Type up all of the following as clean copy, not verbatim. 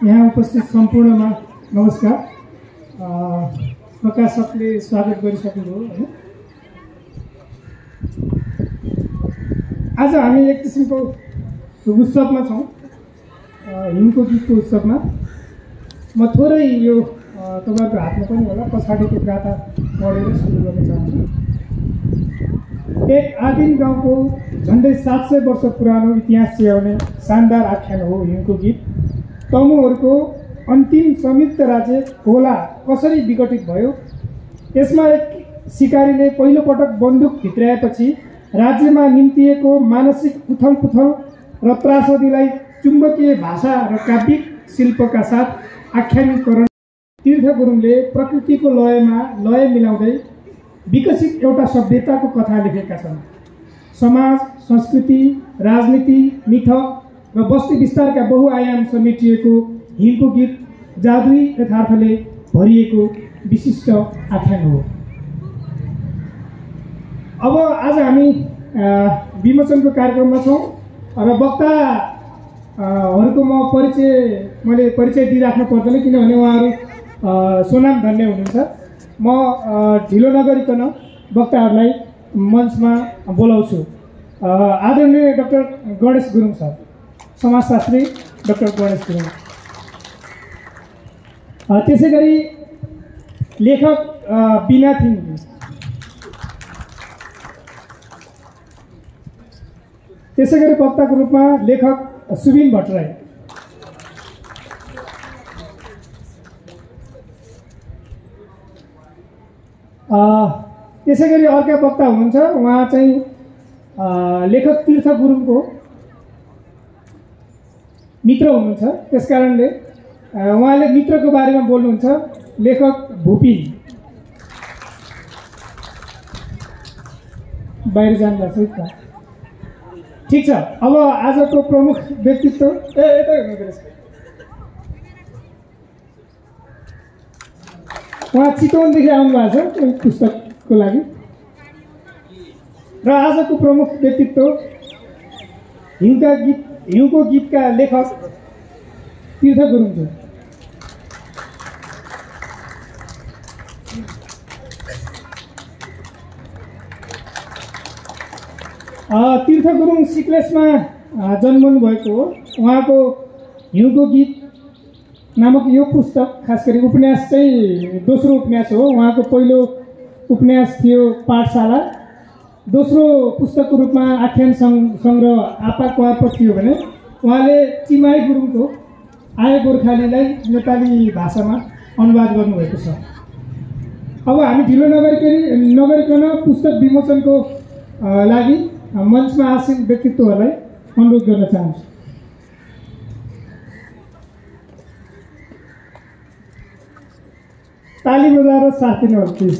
यहाँ उपस्थित सम्पूर्णमा नमस्कार। प्रकाशकले स्वागत गरिसक्नुभयो हैन। आज हामी एक किसिमको उत्सवमा छौँ, हिमको गीतको उत्सवमा। म थोरै यो तपाईँहरूको हातमा पनि होला पछाडिको गाथा पढेर सुरु गर्न चाहन्छु। एक आदिम गाउँको झन्डै 700 वर्ष पुरानो इतिहास चियाउने शानदार आख्यान हो हिमको गीत। तमुहरूको अन्तिम संयुक्त राज्य होला कसरी विघटित भयो, यसमा एक सिकारीले पहिलोपटक बन्दुक भित्राएपछि राज्यमा निम्तिएको मानसिक उथलपुथल र त्रासदीलाई चुम्बकीय भाषा र काव्यिक शिल्पका साथ आख्यानीकरण तीर्थ गुरुङले प्रकृतिको लयमा लय मिलाउँदै विकसित एउटा सभ्यताको कथा लेखेका छन्। समाज, संस्कृति, राजनीति, मिथ र बस्ती विस्तारका बहुआयाम समेटिएको हिमको गीत जादुई यथार्थले भरिएको विशिष्ट आख्यान हो। अब आज हामी विमोचनको कार्यक्रममा छौँ र वक्ताहरूको मैले परिचय दिइराख्नु पर्दैन, किनभने उहाँहरू सोनाम धन्य हुनुहुन्छ। म ढिलो नगरिकन वक्ताहरूलाई मञ्चमा बोलाउँछु। आदरणीय डाक्टर गणेश गुरुङ सर, समाजशास्त्री डाक्टर गणेश गुरुङ। त्यसै गरी लेखक बिना थिङ, त्यसै गरी वक्ताको रूपमा लेखक सुबिन भट्टराई। त्यसै गरी अर्का वक्ता हुनुहुन्छ, उहाँ चाहिँ लेखक तीर्थ गुरुङको मित्र हुनुहुन्छ। त्यसकारणले उहाँले मित्रको बारेमा बोल्नुहुन्छ। लेखक भूपी बाहिर जानुभएको छ। ठिक छ। अब आजको प्रमुख व्यक्तित्व यतै हुनुहुँदो उहाँ चितवनदेखि आउनुभएको छ पुस्तकको लागि। र आजको प्रमुख व्यक्तित्व हिउँको गीतका लेखक तीर्थ गुरुङ थियो। तीर्थ गुरुङ सिक्लेसमा जन्मनु भएको हो। उहाँको हिउँको गीत नामक यो पुस्तक, खास गरी उपन्यास चाहिँ दोस्रो उपन्यास हो। उहाँको पहिलो उपन्यास थियो पाठशाला, दोस्रो पुस्तकको रूपमा आख्यान सङ्ग्रह आपा क्वाप थियो भने उहाँले चिमाई गुरुङको आए गोर्खालीलाई नेपाली भाषामा अनुवाद गर्नुभएको छ। अब हामी ढिलो नगरिकन पुस्तक विमोचनको लागि मञ्चमा आसीन व्यक्तित्वहरूलाई अनुरोध गर्न चाहन्छु। ताली बजाएर साथ दिनुहोस् प्लिज।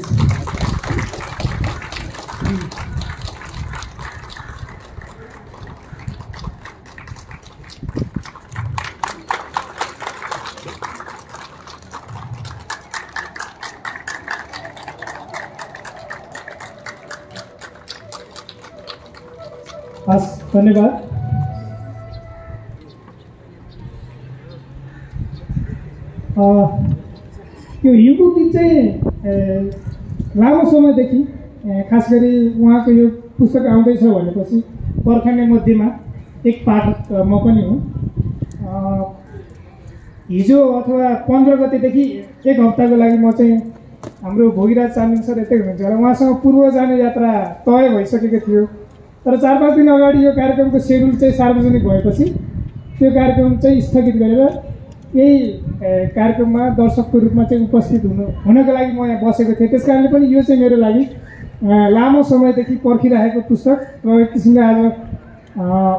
हस्, धन्यवाद। यो हिउँको गीत चाहिँ लामो समयदेखि, खास गरी उहाँको यो पुस्तक आउँदैछ भनेपछि पर्खने मध्येमा एक पाठक म पनि हुँ। हिजो अथवा 15 गतेदेखि एक हप्ताको लागि म चाहिँ हाम्रो भोगिराज चामलिङ सर यतै हुनुहुन्छ र उहाँसँग पूर्व जाने यात्रा तय भइसकेको थियो। तर 4-5 दिन अगाडि यो कार्यक्रमको सेड्युल चाहिँ सार्वजनिक भएपछि त्यो कार्यक्रम चाहिँ स्थगित गरेर यही कार्यक्रममा दर्शकको रूपमा चाहिँ उपस्थित हुनको लागि म यहाँ बसेको थिएँ। त्यस कारणले पनि यो चाहिँ मेरो लागि लामो समयदेखि पर्खिरहेको पुस्तक र एक किसिमले आज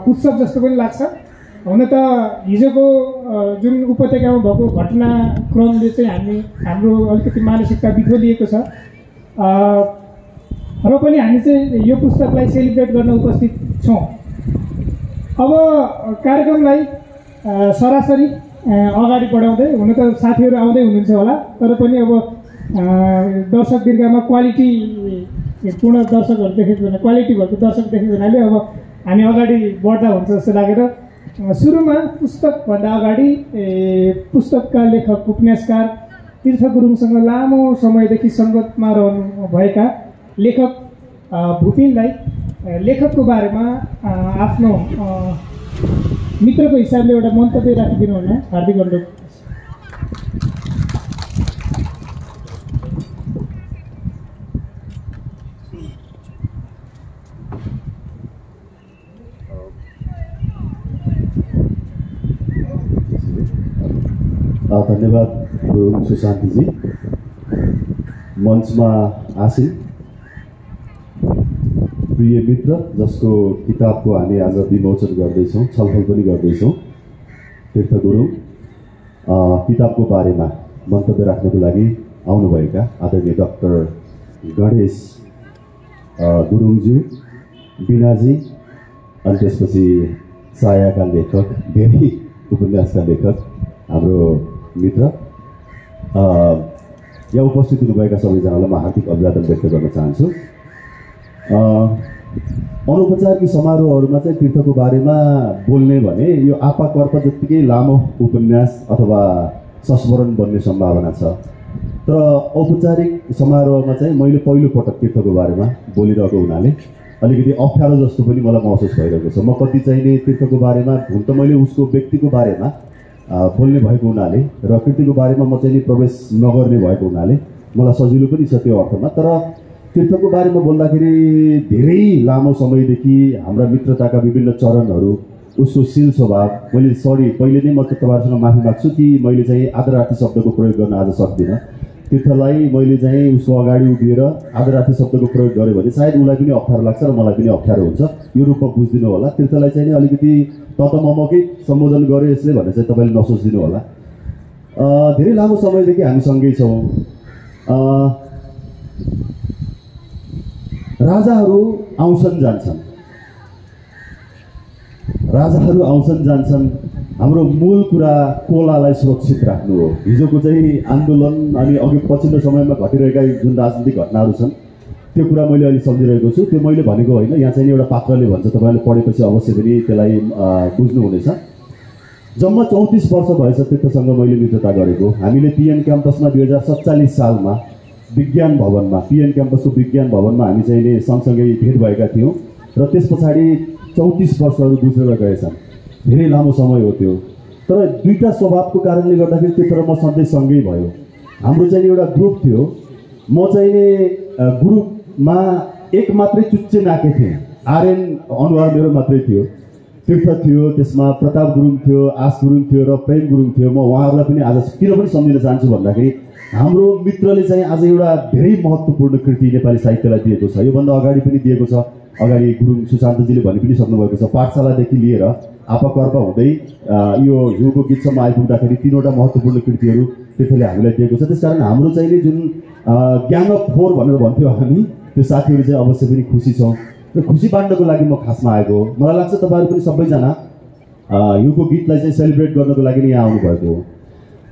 उत्सव जस्तो पनि लाग्छ। हुन त हिजोको जुन उपत्यकामा भएको घटनाक्रमले चाहिँ हाम्रो अलिकति मानसिकता बिथोलिएको छ र पनि हामी चाहिँ यो पुस्तकलाई सेलिब्रेट गर्न उपस्थित छौँ। अब कार्यक्रमलाई सरासरी अगाडि बढाउँदै, हुन त साथीहरू आउँदै हुनुहुन्छ होला, तर पनि अब दर्शक दीर्घामा क्वालिटी पूर्ण दर्शकहरू देखेको हुनाले, क्वालिटी भएको दर्शक देखेको हुनाले अब हामी अगाडि बढ्दा हुन्छ जस्तो लागेर सुरुमा पुस्तकभन्दा अगाडि पुस्तकका लेखक उपन्यासकार तीर्थ गुरुङसँग लामो समयदेखि सङ्गतमा रहनु भएका लेखक भुपिनलाई लेखकको बारेमा आफ्नो मित्रको हिसाबले एउटा मन्तव्य राखिदिनु हुन हार्दिक अनुरोध। धन्यवाद गुरुङ सुशान्तिजी। मञ्चमा आसीन प्रिय मित्र जसको किताबको हामी आज विमोचन गर्दैछौँ, छलफल पनि गर्दैछौँ, तीर्थ गुरुङ किताबको बारेमा मन्तव्य राख्नको लागि आउनुभएका आदरणीय डाक्टर गणेश गुरुङज्यू, बिनाजी, अनि त्यसपछि सायाका लेखक, धेरै उपन्यासका लेखक हाम्रो मित्र, यहाँ उपस्थित हुनुभएका सबैजनालाई म हार्दिक अभिवादन व्यक्त गर्न चाहन्छु। अनौपचारिक समारोहहरूमा चाहिँ तीर्थको बारेमा बोल्ने भने यो आपा कर्प जत्तिकै लामो उपन्यास अथवा संस्मरण बन्ने सम्भावना छ। तर औपचारिक समारोहमा चाहिँ मैले पहिलो पटक तीर्थको बारेमा बोलिरहेको हुनाले अलिकति अप्ठ्यारो जस्तो पनि मलाई महसुस भइरहेको छ। म कति चाहिने तीर्थको बारेमा हुन त मैले उसको व्यक्तिको बारेमा बोल्ने भएको हुनाले र कृतिको बारेमा म चाहिँ प्रवेश नगर्ने भएको हुनाले मलाई सजिलो पनि छ त्यो अर्थमा। तर तीर्थको बारेमा बोल्दाखेरि धेरै लामो समयदेखि हाम्रा मित्रताका विभिन्न चरणहरू, उसको शील स्वभाव, मैले पहिले नै म तपाईँहरूसँग माफी माग्छु कि मैले चाहिँ आदरार्थी शब्दको प्रयोग गर्न आज सक्दिनँ। तीर्थलाई मैले चाहिँ उसको अगाडि उभिएर आदरार्थी शब्दको प्रयोग गरेँ भने सायद उसलाई पनि अप्ठ्यारो लाग्छ र मलाई पनि अप्ठ्यारो हुन्छ, यो रूपमा बुझिदिनु होला। तीर्थलाई चाहिँ अलिकति ततममकै सम्बोधन गरेँ यसले भने चाहिँ तपाईँले नसोचिदिनु होला। धेरै लामो समयदेखि हामी सँगै छौँ। राजाहरू आउँछन् जान्छन्, राजाहरू आउँछन् जान्छन्, हाम्रो मूल कुरा कोलालाई सुरक्षित राख्नु हो। हिजोको चाहिँ आन्दोलन अनि अघि पछिल्लो समयमा घटिरहेका जुन राजनीतिक घटनाहरू छन् त्यो कुरा मैले अहिले सम्झिरहेको छु। त्यो मैले भनेको होइन, यहाँ चाहिँ एउटा पात्रले भन्छ, तपाईँले पढेपछि अवश्य पनि त्यसलाई बुझ्नुहुनेछ। जम्मा 34 वर्ष भएछ तीर्थसँग मैले मित्रता गरेको। हामीले पिएन क्याम्पसमा 2047 सालमा विज्ञान भवनमा, पिएन क्याम्पसको विज्ञान भवनमा हामी चाहिँ सँगसँगै भेट भएका थियौँ र त्यस पछाडि 34 वर्षहरू गुज्रेर गएछन्। धेरै लामो समय हो त्यो। तर दुईटा स्वभावको कारणले गर्दाखेरि तीर्थ र म सधैँ सँगै भयो। हाम्रो चाहिँ एउटा ग्रुप थियो। म चाहिँ ग्रुपमा एक मात्रै चुच्चे नाके थिएँ, आर्यन अनुहार मेरो मात्रै थियो। तीर्थ थियो, त्यसमा प्रताप गुरुङ थियो, आश गुरुङ थियो र प्रेम गुरुङ थियो। म उहाँहरूलाई पनि आज किन पनि सम्झिन चाहन्छु भन्दाखेरि हाम्रो मित्रले चाहिँ आज एउटा धेरै महत्त्वपूर्ण कृति नेपाली साहित्यलाई दिएको छ। योभन्दा अगाडि पनि दिएको छ, अगाडि गुरुङ सुशान्तजीले भनि पनि सक्नुभएको छ। पाठशालादेखि लिएर आपकर्प हुँदै यो हिउँको गीतसम्म आइपुग्दाखेरि 3वटा महत्त्वपूर्ण कृतिहरू तीर्थले हामीलाई दिएको छ। त्यसकारण हाम्रो चाहिँ जुन ग्याङ अफ 4 भनेर भन्थ्यो हामी, त्यो साथीहरू चाहिँ अवश्य पनि खुसी छौँ र खुसी बाँड्नको लागि म खासमा आएको हो। मलाई लाग्छ तपाईँहरू पनि सबैजना हिउँको गीतलाई चाहिँ सेलिब्रेट गर्नको लागि नै यहाँ आउनुभएको हो।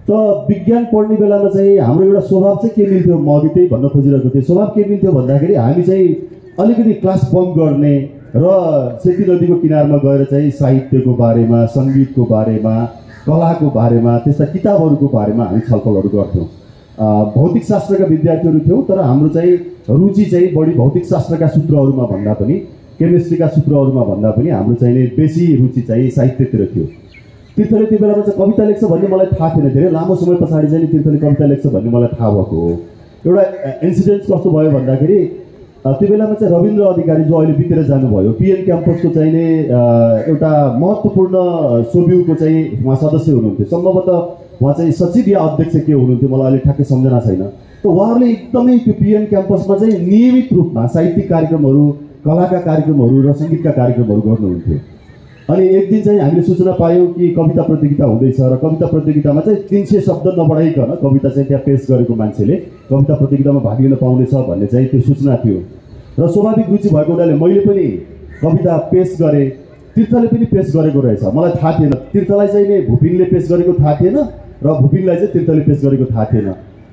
त विज्ञान पढ्ने बेलामा चाहिँ हाम्रो एउटा स्वभाव चाहिँ के मिल्थ्यो, म अघि त्यही भन्न खोजिरहेको थिएँ। स्वभाव के मिल्थ्यो भन्दाखेरि हामी चाहिँ अलिकति क्लास बङ्क गर्ने र सेती नदीको किनारमा गएर चाहिँ साहित्यको बारेमा, सङ्गीतको बारेमा, कलाको बारेमा, त्यस्ता किताबहरूको बारेमा हामी छलफलहरू गर्थ्यौँ। भौतिक शास्त्रका विद्यार्थीहरू थियौँ, तर हाम्रो चाहिँ रुचि चाहिँ बढी भौतिक शास्त्रका सूत्रहरूमा भन्दा पनि, केमिस्ट्रीका सूत्रहरूमा भन्दा पनि हाम्रो चाहिँ बेसी रुचि चाहिँ साहित्यतिर थियो। तीर्थले त्यो बेलामा चाहिँ कविता लेख्छ भन्ने मलाई थाहा थिएन। धेरै लामो समय पछाडि चाहिँ तीर्थले कविता लेख्छ भन्ने मलाई थाहा भएको हो। एउटा इन्सिडेन्ट कस्तो भयो भन्दाखेरि त्यो बेलामा चाहिँ रविन्द्र अधिकारी जो अहिले बितेर जानुभयो, पिएन क्याम्पसको चाहिँ एउटा महत्त्वपूर्ण सोब्युको चाहिँ उहाँ सदस्य हुनुहुन्थ्यो। सम्भवतः उहाँ चाहिँ सचिव या अध्यक्ष के हुनुहुन्थ्यो, मलाई अहिले ठ्याक्कै सम्झना छैन। त उहाँहरूले एकदमै त्यो पिएन क्याम्पसमा चाहिँ नियमित रूपमा साहित्यिक कार्यक्रमहरू, कलाका कार्यक्रमहरू र सङ्गीतका कार्यक्रमहरू गर्नुहुन्थ्यो। अनि एक दिन चाहिँ हामीले सूचना पायौँ कि कविता प्रतियोगिता हुँदैछ र कविता प्रतियोगितामा चाहिँ 300 शब्द नबढाइकन कविता चाहिँ त्यहाँ पेश गरेको मान्छेले कविता प्रतियोगितामा भाग लिन पाउनेछ भन्ने चाहिँ त्यो सूचना थियो। र स्वाभाविक रुचि भएको हुनाले मैले पनि कविता पेश गरेँ। तीर्थले पनि पेश गरेको रहेछ, मलाई थाहा थिएन। तीर्थलाई चाहिँ भुपिनले पेश गरेको थाहा थिएन र भुपिनलाई चाहिँ तीर्थले पेश गरेको थाहा थिएन।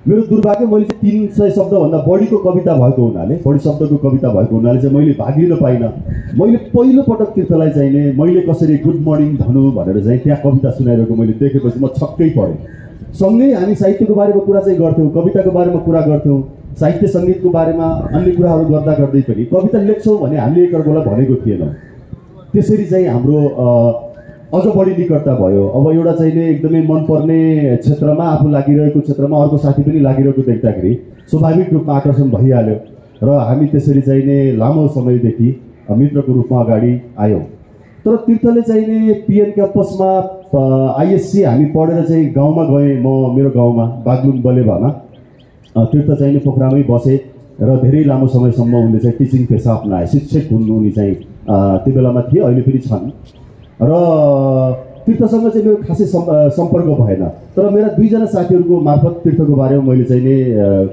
मेरो दुर्भाग्य मैले चाहिँ 300 शब्दभन्दा बढीको कविता भएको हुनाले, बढी शब्दको कविता भएको हुनाले चाहिँ मैले भाग लिन पाइनँ। मैले पहिलोपटक तीर्थलाई चाहिँ नि मैले कसरी गुड मर्निङ भनौँ भनेर चाहिँ त्यहाँ कविता सुनाइरहेको मैले देखेपछि म छक्कै परेँ। सँगै हामी साहित्यको बारेमा कुरा चाहिँ गर्थ्यौँ, कविताको बारेमा कुरा गर्थ्यौँ, साहित्य सङ्गीतको बारेमा अन्य कुराहरू गर्दा गर्दै पनि कविता लेख्छौँ भने हामीले एकअर्कालाई भनेको थिएनौँ। त्यसरी चाहिँ हाम्रो अझ बढी निकटता भयो। अब एउटा चाहिँ नि एकदमै मनपर्ने क्षेत्रमा, आफू लागिरहेको क्षेत्रमा अर्को साथी पनि लागिरहेको देख्दाखेरि स्वाभाविक रूपमा आकर्षण भइहाल्यो र हामी त्यसरी चाहिँ नि लामो समयदेखि मित्रको रूपमा अगाडि आयौँ। तर तीर्थले चाहिँ नि पिएन क्याम्पसमा आइएससी हामी पढेर चाहिँ गाउँमा गएँ, म मेरो गाउँमा बागलुङ बलेभामा। तीर्थ चाहिँ नि पोखरामै बसे र धेरै लामो समयसम्म उनले चाहिँ टिचिङ पेसा अपनाए, शिक्षक हुनु उनी चाहिँ त्यो बेलामा थिए, अहिले पनि छन्। र तीर्थसँग चाहिँ मेरो खासै सम्पर्क भएन, तर मेरा 2 जना साथीहरूको मार्फत तीर्थको बारेमा मैले चाहिँ नि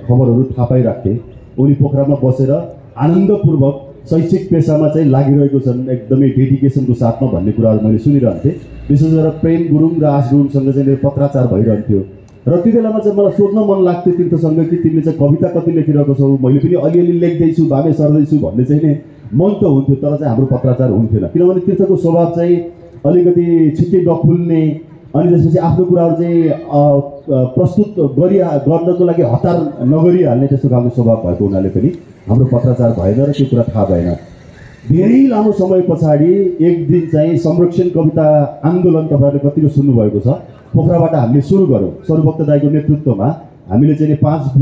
खबरहरू थाहा पाइराख्थेँ। उनी पोखरामा बसेर आनन्दपूर्वक शैक्षिक पेसामा चाहिँ लागिरहेको छन्, एकदमै डेडिकेसनको साथमा भन्ने कुराहरू मैले सुनिरहन्थेँ। विशेष गरेर प्रेम गुरुङ र आश गुरुङसँग चाहिँ मेरो पत्राचार भइरहन्थ्यो र त्यो बेलामा चाहिँ मलाई सोध्न मन लाग्थ्यो तीर्थसँग कि तिमीले चाहिँ कविता कति लेखिरहेको छौ, मैले पनि अलिअलि लेख्दैछु, भामे सर्दैछु भन्ने चाहिँ नि मन त हुन्थ्यो, तर चाहिँ हाम्रो पत्राचार हुन्थेन। किनभने तीर्थको स्वभाव चाहिँ अलिकति छिट्टै नखुल्ने, अनि त्यसपछि आफ्नो कुराहरू चाहिँ प्रस्तुत गर्नको लागि हतार नगरिहाल्ने त्यस्तो खालको स्वभाव भएको हुनाले पनि हाम्रो पत्राचार भएन र त्यो कुरा थाहा भएन। धेरै लामो समय पछाडि एक दिन चाहिँ संरक्षण कविता आन्दोलन तपाईँहरूले कतिको सुन्नुभएको छ, पोखराबाट हामीले सुरु गऱ्यौँ। सरूभक्त दाईको नेतृत्वमा हामीले चाहिँ 5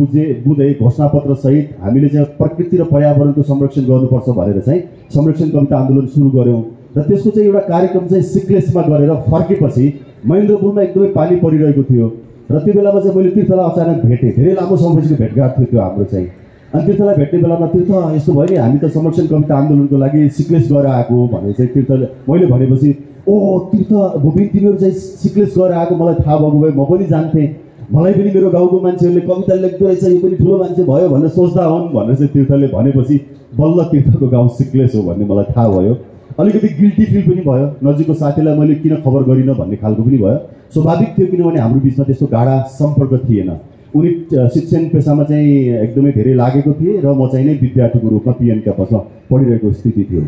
बुँदे घोषणापत्र सहित हामीले चाहिँ प्रकृति र पर्यावरणको संरक्षण गर्नुपर्छ भनेर चाहिँ संरक्षण कविता आन्दोलन सुरु गऱ्यौँ र त्यसको चाहिँ एउटा कार्यक्रम चाहिँ सिक्लेसमा गरेर फर्केपछि महेन्द्रपुरमा एकदमै पानी परिरहेको थियो र त्यो बेलामा चाहिँ मैले तीर्थलाई अचानक भेटेँ। धेरै लामो समयपछि भेटघाट थियो त्यो हाम्रो चाहिँ। अनि तीर्थलाई भेट्ने बेलामा तीर्थ यस्तो भयो नि, हामी त संरक्षण कविता आन्दोलनको लागि सिक्लेस गएर आएको भनेर चाहिँ तीर्थले मैले भनेपछि, ओ तीर्थ भूपिन तिमीहरू चाहिँ सिक्लेस गएर आएको मलाई थाहा भएको भए म पनि जान्थेँ, मलाई पनि मेरो गाउँको मान्छेहरूले कविता लेख्दो रहेछ, यो पनि ठुलो मान्छे भयो भनेर सोच्दा हुन् भनेर चाहिँ तीर्थले भनेपछि बल्ल तीर्थको गाउँ सिक्लेस हो भन्ने मलाई थाहा भयो। अलिकति गिल्टी फिल पनि भयो, नजिकको साथीलाई मैले किन खबर गरिनँ भन्ने खालको पनि भयो। स्वाभाविक थियो किनभने हाम्रो बिचमा त्यस्तो गाढा सम्पर्क थिएन। उनी शिक्षण पेसामा चाहिँ एकदमै धेरै लागेको थिए र म चाहिँ नै विद्यार्थीको रूपमा पिएन क्याम्पसमा पढिरहेको स्थिति थियो।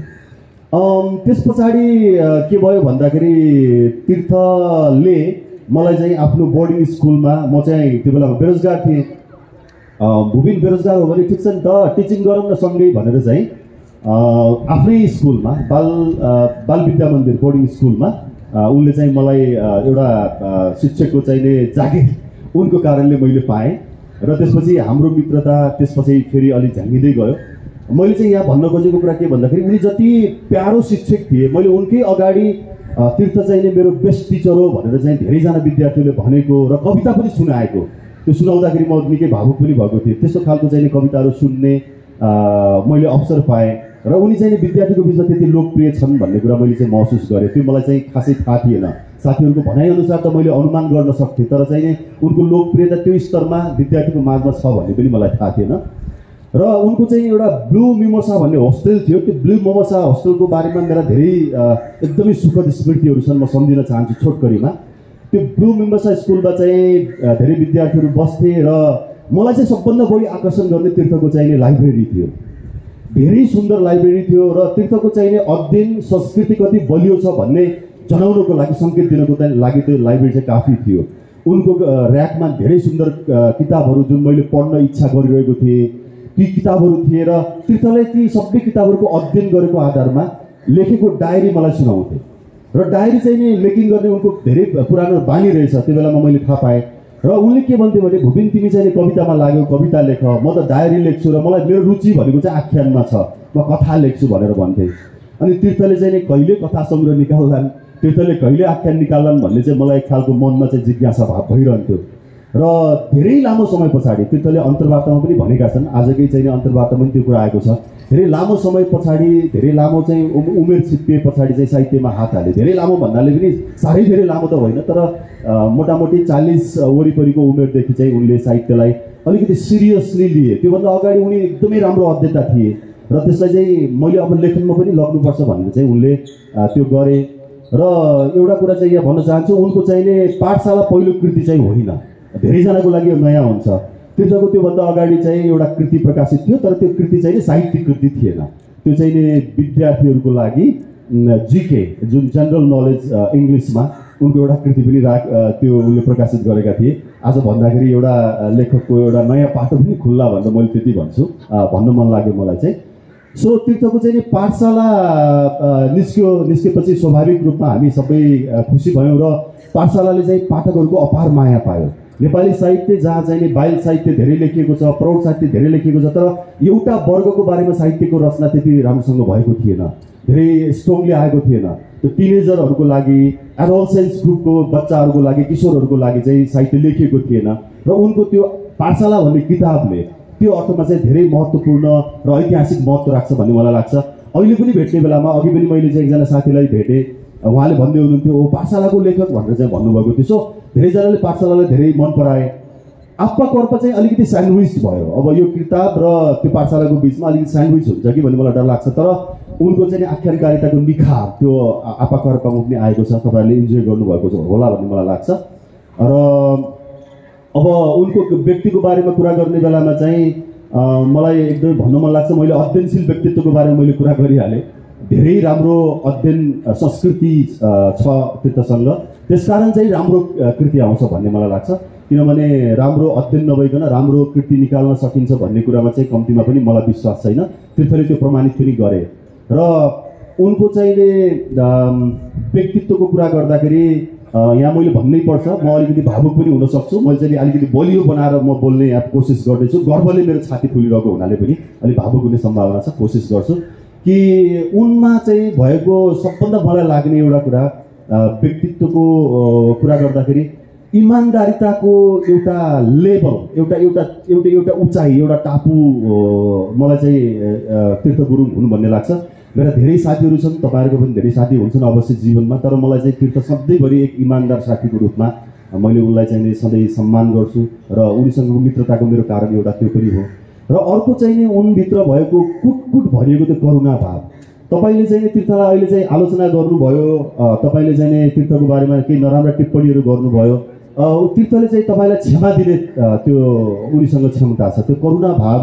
त्यस पछाडि के भयो भन्दाखेरि तीर्थले मलाई चाहिँ आफ्नो बोर्डिङ स्कुलमा, म चाहिँ त्यो बेलामा बेरोजगार थिएँ, भूपिन बेरोजगार हो भने ठिक छ नि त टिचिङ गरौँ न सँगै भनेर चाहिँ आफ्नै स्कुलमा बाल विद्या मन्दिर बोर्डिङ स्कुलमा उनले चाहिँ मलाई एउटा शिक्षकको चाहिने जागिर उनको कारणले मैले पाएँ र त्यसपछि हाम्रो मित्रता त्यसपछि फेरि अलिक झाँगिँदै गयो। मैले चाहिँ यहाँ भन्न खोजेको कुरा के भन्दाखेरि उनी जति प्यारो शिक्षक थिए, मैले उनकै अगाडि तीर्थ चाहिँ नै मेरो बेस्ट टिचर हो भनेर चाहिँ धेरैजना विद्यार्थीहरूले भनेको र कविता पनि सुनाएको, त्यो सुनाउँदाखेरि म निकै भावुक पनि भएको थिएँ। त्यस्तो खालको चाहिँ कविताहरू सुन्ने मैले अवसर पाएँ र उनी चाहिँ विद्यार्थीको बिचमा त्यति लोकप्रिय छन् भन्ने कुरा मैले चाहिँ महसुस गरेँ। त्यो मलाई चाहिँ खासै थाहा थिएन, साथीहरूको भनाइअनुसार त मैले अनुमान गर्न सक्थेँ, तर चाहिँ उनको लोकप्रियता त्यो स्तरमा विद्यार्थीको माझमा छ भन्ने पनि मलाई थाहा थिएन। र उनको चाहिँ एउटा ब्लू मिमोसा भन्ने होस्टेल थियो, त्यो ब्लू मिमोसा होस्टेलको बारेमा मेरा धेरै एकदमै सुखद स्मृतिहरू छन्, म सम्झिन चाहन्छु छोटकरीमा। त्यो ब्लू मिमोसा स्कुलमा चाहिँ धेरै विद्यार्थीहरू बस्थे र मलाई चाहिँ सबभन्दा बढी आकर्षण गर्ने तीर्थको चाहिँ लाइब्रेरी थियो। धेरै सुन्दर लाइब्रेरी थियो र तीर्थको चाहिँ अध्ययन संस्कृति कति बलियो छ भन्ने जनाउनको लागि सङ्केत दिनको लागि त्यो लाइब्रेरी चाहिँ काफी थियो। उनको ऱ्याकमा धेरै सुन्दर किताबहरू जुन मैले पढ्न इच्छा गरिरहेको थिएँ ती किताबहरू थिए र तीर्थले ती सबै किताबहरूको अध्ययन गरेको आधारमा लेखेको डायरी मलाई सुनाउँथे र डायरी चाहिँ नि मेकिङ गर्ने उनको धेरै पुरानो बानी रहेछ, त्यो बेलामा मैले थाहा पाएँ। र उनले के भन्थ्यो भने भूपिन तिमी चाहिँ कवितामा लाग्यो, कविता लेख, म त डायरी लेख्छु र मलाई मेरो रुचि भनेको चाहिँ आख्यानमा छ, म कथा लेख्छु भनेर भन्थे। अनि तीर्थले चाहिँ कहिले कथा सङ्ग्रह निकाल्लान्, तीर्थले कहिले आख्यान निकाल्लान् भन्ने चाहिँ मलाई एक खालको मनमा चाहिँ जिज्ञासा भाव भइरहन्थ्यो। र धेरै लामो समय पछाडि तीर्थले अन्तर्वार्तामा पनि भनेका छन्, आजकै चाहिँ अन्तर्वार्तामा पनि त्यो कुरा आएको छ, धेरै लामो समय पछाडि धेरै लामो चाहिँ उमेर छिप्पिए पछाडि चाहिँ साहित्यमा हात हाले। धेरै लामो भन्नाले पनि साह्रै धेरै लामो त होइन, तर मोटामोटी 40 वरिपरिको उमेरदेखि चाहिँ उनले साहित्यलाई अलिकति सिरियसली लिए। त्योभन्दा अगाडि उनी एकदमै राम्रो अध्येता थिए र त्यसलाई चाहिँ मैले अब लेखनमा पनि लग्नुपर्छ भनेर चाहिँ उनले त्यो गरे। र एउटा कुरा चाहिँ यहाँ भन्न चाहन्छु, उनको चाहिँ पाठशाला पहिलो कृति चाहिँ होइन, धेरैजनाको लागि यो नयाँ हुन्छ। तीर्थको त्योभन्दा अगाडि चाहिँ एउटा कृति प्रकाशित थियो, तर त्यो कृति चाहिँ साहित्यिक कृति थिएन। त्यो चाहिँ विद्यार्थीहरूको लागि जीके जुन जनरल नलेज इङ्ग्लिसमा उनको एउटा कृति पनि त्यो उनले प्रकाशित गरेका थिए। आज भन्दाखेरि एउटा लेखकको एउटा नयाँ पाटो पनि खुल्ला भनेर मैले त्यति भन्छु, भन्नु मन लाग्यो मलाई चाहिँ। सो तीर्थको चाहिँ पाठशाला निस्केपछि स्वाभाविक रूपमा हामी सबै खुसी भयौँ र पाठशालाले चाहिँ पाठकहरूको अपार माया पायो। नेपाली साहित्य जहाँ चाहिँ बाल साहित्य धेरै लेखिएको छ, प्रौढ साहित्य धेरै लेखिएको छ, तर एउटा वर्गको बारेमा साहित्यको रचना त्यति राम्रोसँग भएको थिएन, धेरै स्ट्रङली आएको थिएन। त्यो टिनेजरहरूको लागि, एडोलसेन्स ग्रुपको बच्चाहरूको लागि, किशोरहरूको लागि चाहिँ साहित्य लेखिएको थिएन र उनको त्यो पाठशाला भन्ने किताबले त्यो अर्थमा चाहिँ धेरै महत्त्वपूर्ण र ऐतिहासिक महत्त्व राख्छ भन्ने मलाई लाग्छ। अहिले पनि भेट्ने बेलामा, अघि पनि मैले चाहिँ एकजना साथीलाई भेटेँ, उहाँले भन्दै हुनुहुन्थ्यो ओ पाठशालाको लेखक भनेर चाहिँ भन्नुभएको थियो। सो धेरैजनाले पाठशालालाई धेरै मन पराए। आप्पा कर्प चाहिँ अलिकति स्यान्डविच भयो। अब यो किताब र त्यो पाठशालाको बिचमा अलिकति स्यान्डविच हुन्छ कि भन्ने मलाई डर लाग्छ, तर उनको चाहिँ आख्यानकारिताको निखार त्यो आप्पा कर्पमा पनि आएको छ, तपाईँहरूले इन्जोय गर्नुभएको होला भन्ने मलाई लाग्छ। र अब उनको व्यक्तिको बारेमा कुरा गर्ने बेलामा चाहिँ मलाई एकदमै भन्न मन लाग्छ, मैले अध्ययनशील व्यक्तित्वको बारेमा मैले कुरा गरिहालेँ। धेरै राम्रो अध्ययन संस्कृति छ तीर्थसँग, त्यसकारण चाहिँ राम्रो कृति आउँछ भन्ने मलाई लाग्छ। किनभने राम्रो अध्ययन नभइकन राम्रो कृति निकाल्न सकिन्छ भन्ने कुरामा चाहिँ कम्तीमा पनि मलाई विश्वास छैन। तीर्थले त्यो प्रमाणित पनि गरे। र उनको चाहिँ व्यक्तित्वको कुरा गर्दाखेरि यहाँ मैले भन्नै पर्छ, म अलिकति भावुक पनि हुन सक्छु। मैले चाहिँ अलिकति बलियो बनाएर म बोल्ने यहाँ कोसिस गर्दैछु। गर्वले मेरो छाती फुलिरहेको हुनाले पनि अलिक भावुक हुने सम्भावना छ, कोसिस गर्छु कि उनमा चाहिँ भएको सबभन्दा मलाई लाग्ने एउटा कुरा व्यक्तित्वको कुरा गर्दाखेरि इमान्दारिताको एउटा लेभल, एउटा एउटा एउटा एउटा उचाइ, एउटा टापु मलाई चाहिँ तीर्थ गुरुङ हुनु भन्ने लाग्छ। मेरा धेरै साथीहरू छन्, तपाईँहरूको पनि धेरै साथी हुन्छन् अवश्य जीवनमा, तर मलाई चाहिँ तीर्थ सधैँभरि एक इमान्दार साथीको रूपमा मैले उनलाई चाहिँ सधैँ सम्मान गर्छु र उनीसँगको मित्रताको मेरो कारण एउटा त्यो पनि हो। र अर्को चाहिँ उनभित्र भएको कुटकुट भरिएको त्यो करुणा भाव। तपाईँले चाहिँ तीर्थलाई अहिले चाहिँ आलोचना गर्नुभयो, तपाईँले चाहिँ तीर्थको बारेमा केही नराम्रा टिप्पणीहरू गर्नुभयो, तीर्थले चाहिँ तपाईँलाई क्षमा दिने त्यो उनीसँग क्षमता छ, त्यो करुणा भाव।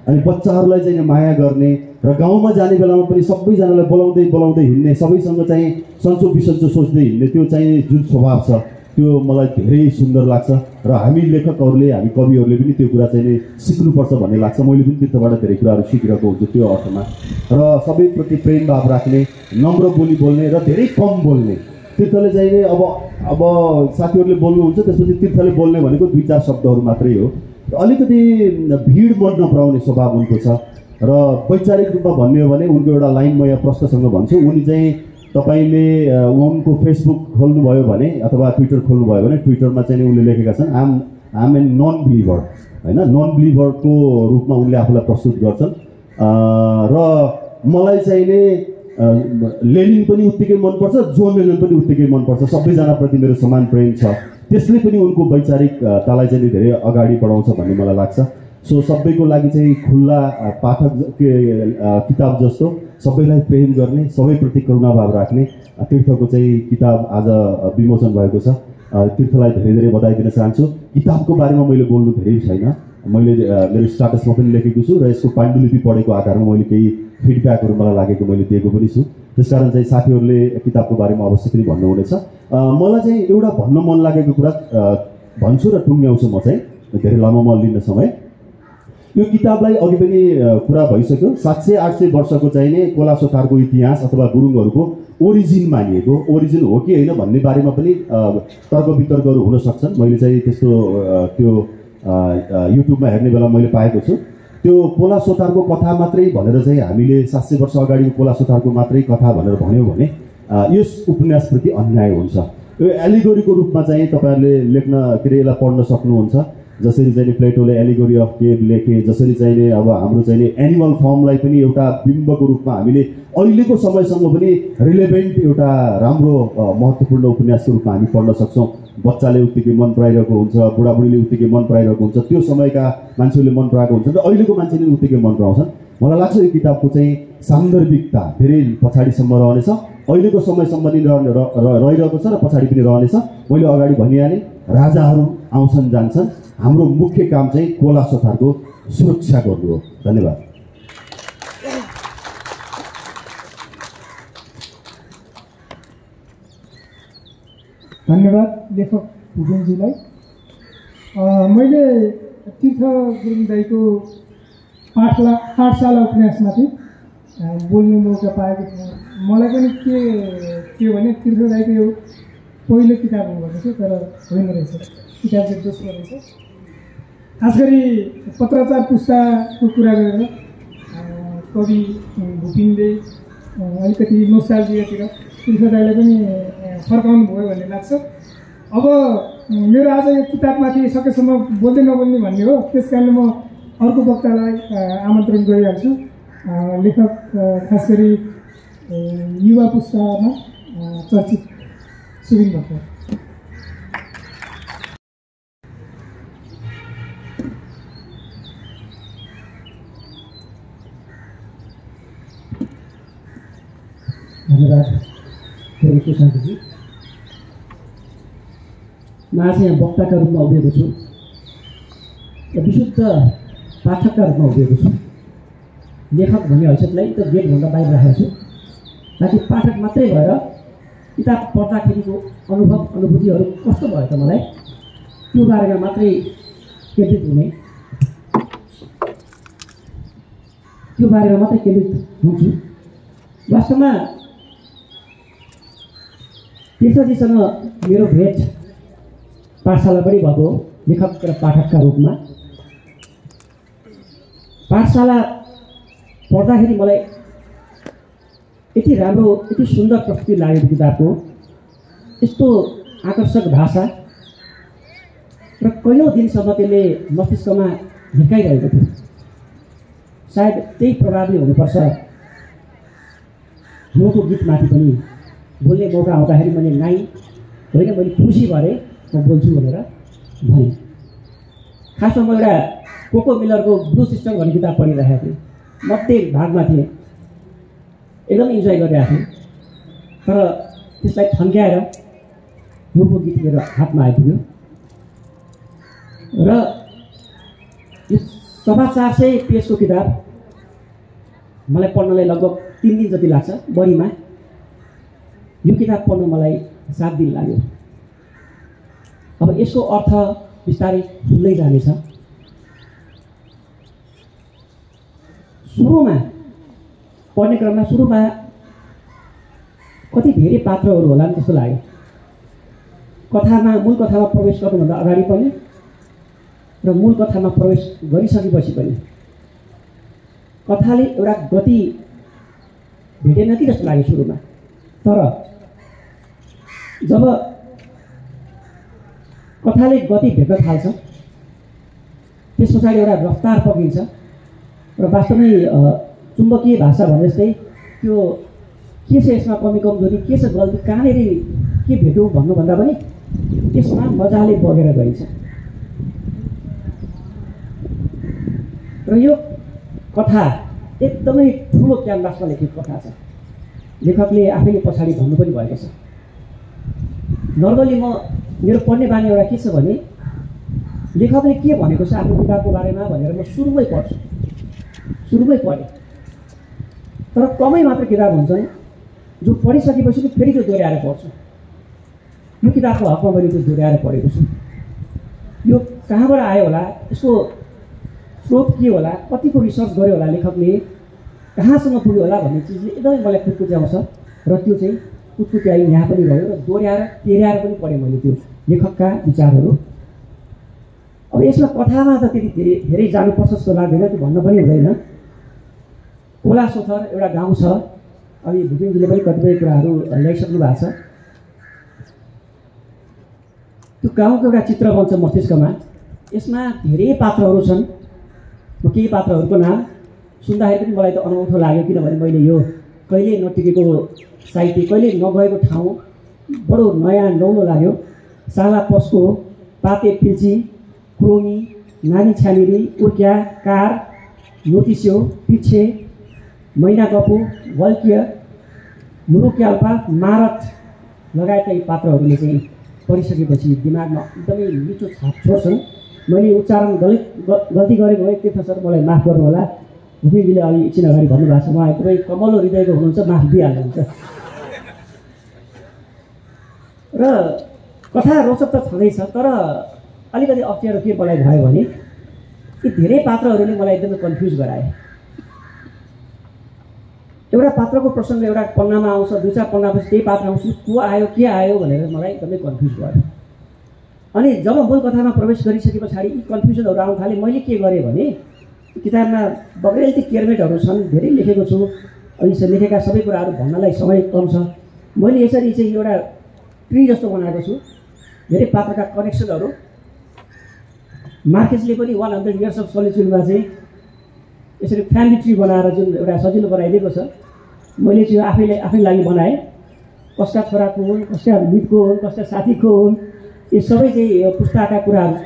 अनि बच्चाहरूलाई चाहिँ माया गर्ने र गाउँमा जाने बेलामा पनि सबैजनालाई बोलाउँदै बोलाउँदै हिँड्ने, सबैसँग चाहिँ सन्चो बिसन्चो सोच्दै हिँड्ने त्यो चाहिँ जुन स्वभाव छ त्यो मलाई धेरै सुन्दर लाग्छ। र हामी लेखकहरूले, हामी कविहरूले पनि त्यो कुरा चाहिँ सिक्नुपर्छ भन्ने लाग्छ। मैले पनि तीर्थबाट धेरै कुराहरू सिकिरहेको हुन्छु त्यो अर्थमा। र सबैप्रति प्रेम भाव राख्ने, नम्र बोली बोल्ने र धेरै कम बोल्ने। तीर्थले चाहिँ अब साथीहरूले बोल्नुहुन्छ, त्यसपछि तीर्थले बोल्ने भनेको 2-4 शब्दहरू मात्रै हो। अलिकति भिड मन नपराउने स्वभाव उनको छ। र वैचारिक रूपमा भन्ने हो भने उनको एउटा लाइन म यहाँ प्रश्नसँग भन्छु। उनी चाहिँ तपाईँले उनको फेसबुक खोल्नुभयो भने अथवा ट्विटर खोल्नुभयो भने ट्विटरमा चाहिँ उनले लेखेका छन् आम ए नन बिलिभर, होइन, नन बिलिभरको रूपमा उनले आफूलाई प्रस्तुत गर्छन्। र मलाई चाहिँ लेनिन पनि उत्तिकै मनपर्छ, जोन लेनिन पनि उत्तिकै मनपर्छ। सबैजनाप्रति मेरो समान प्रेम छ। त्यसले पनि उनको वैचारिकतालाई चाहिँ धेरै अगाडि बढाउँछ भन्ने मलाई लाग्छ। सो सबैको लागि चाहिँ खुल्ला पाठक किताब जस्तो सबैलाई प्रेम गर्ने, सबैप्रति करुणाभाव राख्ने तीर्थको चाहिँ किताब आज विमोचन भएको छ। तीर्थलाई धेरै धेरै बधाई दिन चाहन्छु। किताबको बारेमा मैले बोल्नु धेरै छैन, मैले मेरो स्टाटसमा पनि लेखेको छु र यसको पाण्डुलिपि पढेको आधारमा मैले केही फिडब्याकहरू मलाई लागेको मैले दिएको पनि छु। त्यसकारण चाहिँ साथीहरूले किताबको बारेमा अवश्य पनि भन्नुहुनेछ। मलाई चाहिँ एउटा भन्न मन लागेको कुरा भन्छु र टुङ्ग्याउँछु म चाहिँ, धेरै लामो लिन समय। यो किताबलाई अघि पनि कुरा भइसक्यो, 700-800 वर्षको चाहिँ कोला सोथारको इतिहास अथवा गुरुङहरूको ओरिजिन मानिएको, ओरिजिन हो कि होइन भन्ने बारेमा पनि तर्क वितर्कहरू हुन सक्छन्। मैले चाहिँ त्यस्तो त्यो युट्युबमा हेर्ने बेला मैले पाएको छु। त्यो कोला सोथारको कथा मात्रै भनेर चाहिँ हामीले 700 वर्ष अगाडिको कोला सोथारको मात्रै कथा भनेर भन्यौँ भने यस उपन्यासप्रति अन्याय हुन्छ। यो एलिगोरीको रूपमा चाहिँ तपाईँहरूले लेख्न के अरे यसलाई पढ्न सक्नुहुन्छ। जसरी चाहिँ प्लेटोले एलिगोरी अफ केभ लेखे, जसरी चाहिँ अब हाम्रो चाहिँ एनिमल फर्मलाई पनि एउटा बिम्बको रूपमा हामीले अहिलेको समयसँग पनि रिलेभेन्ट एउटा राम्रो महत्त्वपूर्ण उपन्यासको रूपमा हामी पढ्न सक्छौँ। बच्चाले उत्तिकै मन पराइरहेको हुन्छ, बुढाबुढीले उत्तिकै मन पराइरहेको हुन्छ, त्यो समयका मान्छेहरूले मन पराएको हुन्छ र अहिलेको मान्छेले उत्तिकै मन पराउँछन्। मलाई लाग्छ यो किताबको चाहिँ सान्दर्भिकता धेरै पछाडिसम्म रहनेछ, अहिलेको समयसम्म पनि रहिरहेको छ र पछाडि पनि रहनेछ। मैले अगाडि भनिहालेँ, राजाहरू आउँछन् जान्छन्, हाम्रो मुख्य काम चाहिँ खोला सोथारको सुरक्षा गर्नु हो। धन्यवाद। धन्यवाद लेखक भुपेनजीलाई। मैले तीर्थ गुरुङ दाईको पाठशाला उपन्यासमाथि बोल्ने मौका पाएको थिएँ। मलाई पनि के थियो भने तीर्थ दाईको यो पहिलो किताब हो भनेको थियो, तर होइन रहेछ, किताब चाहिँ दोस्रो रहेछ। खास गरी पत्राचार पुस्ताको कुरा गरेर कवि भुपिनले अलिकति नोस्टाल्जियातिर तीर्थ दाईलाई पनि फर्काउनु भयो भन्ने लाग्छ। अब मेरो आज यो किताबमाथि सकेसम्म बोल्दै नबोल्ने भन्ने हो, त्यस कारणले म अर्को वक्तालाई आमन्त्रण गरिहाल्छु। लेखक खास गरी युवा पुस्तामा चर्चित सुबिन भट्टराई। धन्यवाद सुशान्तजी। म आज यहाँ वक्ताका रूपमा उभिएको छु र विशुद्ध पाठकका रूपमा उभिएको छु। लेखक भन्ने हैसियतलाई त गेटभन्दा बाहिर राखेको छु, ताकि पाठक मात्रै भएर किताब पढ्दाखेरिको अनुभूतिहरू कस्तो भयो त मलाई त्यो बारेमा मात्रै केन्द्रित हुन्छु। वास्तवमा तीर्थजीसँग मेरो भेट पाठशालाबाटै भएको हो, लेखक र पाठकका रूपमा। पाठशाला पढ्दाखेरि मलाई यति राम्रो, यति सुन्दर प्रस्तुति लाग्यो किताबको। यस्तो आकर्षक भाषा र कयौँ दिनसम्म त्यसले मस्तिष्कमा हिर्काइरहेको थियो। सायद त्यही प्रभावले हुनुपर्छ हिउँको गीतमाथि पनि बोल्ने मौका आउँदाखेरि मैले नाइ होइन, मैले खुसी भएँ म बोल्छु भनेर भनेँ। खासमा म एउटा कोको मिलरको ब्लू सिस्टम भन्ने किताब पढिरहेको थिएँ, मध्य भागमा थिएँ, एकदम इन्जोय गरिरहेको थिएँ। तर त्यसलाई थन्क्याएर हिउँको गीत मेरो हातमा आइपुग्यो र यो 450 पेजको किताब मलाई पढ्नलाई लगभग 3 दिन जति लाग्छ बढीमा। यो किताब पढ्न मलाई 7 दिन लाग्यो। अब यसको अर्थ बिस्तारै खुल्दै जानेछ। सुरुमा पढ्ने क्रममा सुरुमा कति धेरै पात्रहरू होला जस्तो लाग्यो। मूल कथामा प्रवेश गर्नुभन्दा अगाडि पनि र मूल कथामा प्रवेश गरिसकेपछि पनि कथाले एउटा गति भेटेन कि जस्तो लाग्यो सुरुमा। तर जब कथाले गति भेट्न थाल्छ त्यस पछाडि एउटा रफ्तार पक्रिन्छ र वास्तवमै चुम्बकीय भाषा भने जस्तै त्यो के छ यसमा कमी कमजोरी, के छ गल्ती, कहाँनिर के भेटौँ भन्नुभन्दा पनि त्यसमा मजाले बगेर गइन्छ। र यो कथा एकदमै ठुलो क्यानभासमा लेखेको कथा छ। लेखकले आफैले पछाडि भन्नु पनि भएको छ। नर्मली मेरो पढ्ने बानी एउटा के छ भने लेखकले के भनेको छ आफ्नो किताबको बारेमा भनेर म सुरुमै पढेँ। तर कमै मात्र किताब हुन्छन् जो पढिसकेपछि फेरि त्यो दोहोऱ्याएर पढ्छु। यो किताबको हकमा मैले त्यो दोहोऱ्याएर पढेको छु। यो कहाँबाट आयो होला, यसको स्रोत के होला, कतिको रिसर्च गर्यो होला लेखकले, कहाँसम्म पुग्यो होला भन्ने चिजले एकदमै मलाई कुटकुट्याउँछ र त्यो चाहिँ कुटकुट्याइ यहाँ पनि रह्यो र दोहोऱ्याएर तेह्याएर पनि पढेँ मैले त्यो लेखकका विचारहरू। अब यसमा कथामा त त्यति धेरै जानुपर्छ जस्तो लाग्दैन, त्यो भन्न पनि हुँदैन। खोला सोथर एउटा गाउँ छ, अघि भुपेनजीले पनि कतिपय कुराहरू ल्याइसक्नु भएको छ। त्यो गाउँको एउटा चित्र बन्छ मस्तिष्कमा। यसमा धेरै पात्रहरू छन्। म केही पात्रहरूको नाम सुन्दाखेरि पनि मलाई त अनौठो लाग्यो, किनभने मैले यो कहिले नटिकेको साहित्य, कहिले नगएको ठाउँ, बडो नयाँ नौलो लाग्यो। साला पस्को, पाते पिल्ची, क्रोमी, नानी छ्यानिरी, उर्क्या, कार, नोटिस्यो, पिच्छे, मैना गपु, वल्क्य, मुरुक्याल्पा, मारत लगायतका यी पात्रहरूले चाहिँ पढिसकेपछि दिमागमा एकदमै मिठो छाप छोड्छन्। मैले उच्चारण गल्ती गरेको भए तीर्थ सर मलाई माफ गर्नुहोला। भूमिजीले अलि एकछिन अगाडि भन्नुभएको छ, उहाँ एकदमै कमलो हृदयको हुनुहुन्छ, माफ दिइहाल्नुहुन्छ। र कथा रोचक त छँदैछ, तर अलिकति अप्ठ्यारो के मलाई भयो भने यी धेरै पात्रहरूले मलाई एकदमै कन्फ्युज गराए। एउटा पात्रको प्रसङ्ग एउटा पन्नामा आउँछ, 2-4 पन्नापछि त्यही पात्र आउँछ, को आयो के आयो भनेर मलाई एकदमै कन्फ्युज भयो। अनि जब मूल कथामा प्रवेश गरिसके पछाडि यी कन्फ्युजनहरू आउन थाले। मैले के गरेँ भने किताबमा बगैँती केयरमेटहरू छन्, धेरै लेखेको छु, अनि लेखेका सबै कुराहरू भन्नलाई समय कम छ। मैले यसरी चाहिँ एउटा ट्री जस्तो बनाएको छु, धेरै पात्रका कनेक्सनहरू। मार्केसले पनि 100 इयर्स अफ सोलिच्युडमा चाहिँ यसरी फ्यामिली ट्री बनाएर जुन एउटा सजिलो बनाइदिएको छ, मैले चाहिँ आफै लागि बनाएँ। कसका छोराको हुन्, कसका मितको हुन्, कसका साथीको हुन्, यो सबै चाहिँ पुस्ताका कुराहरू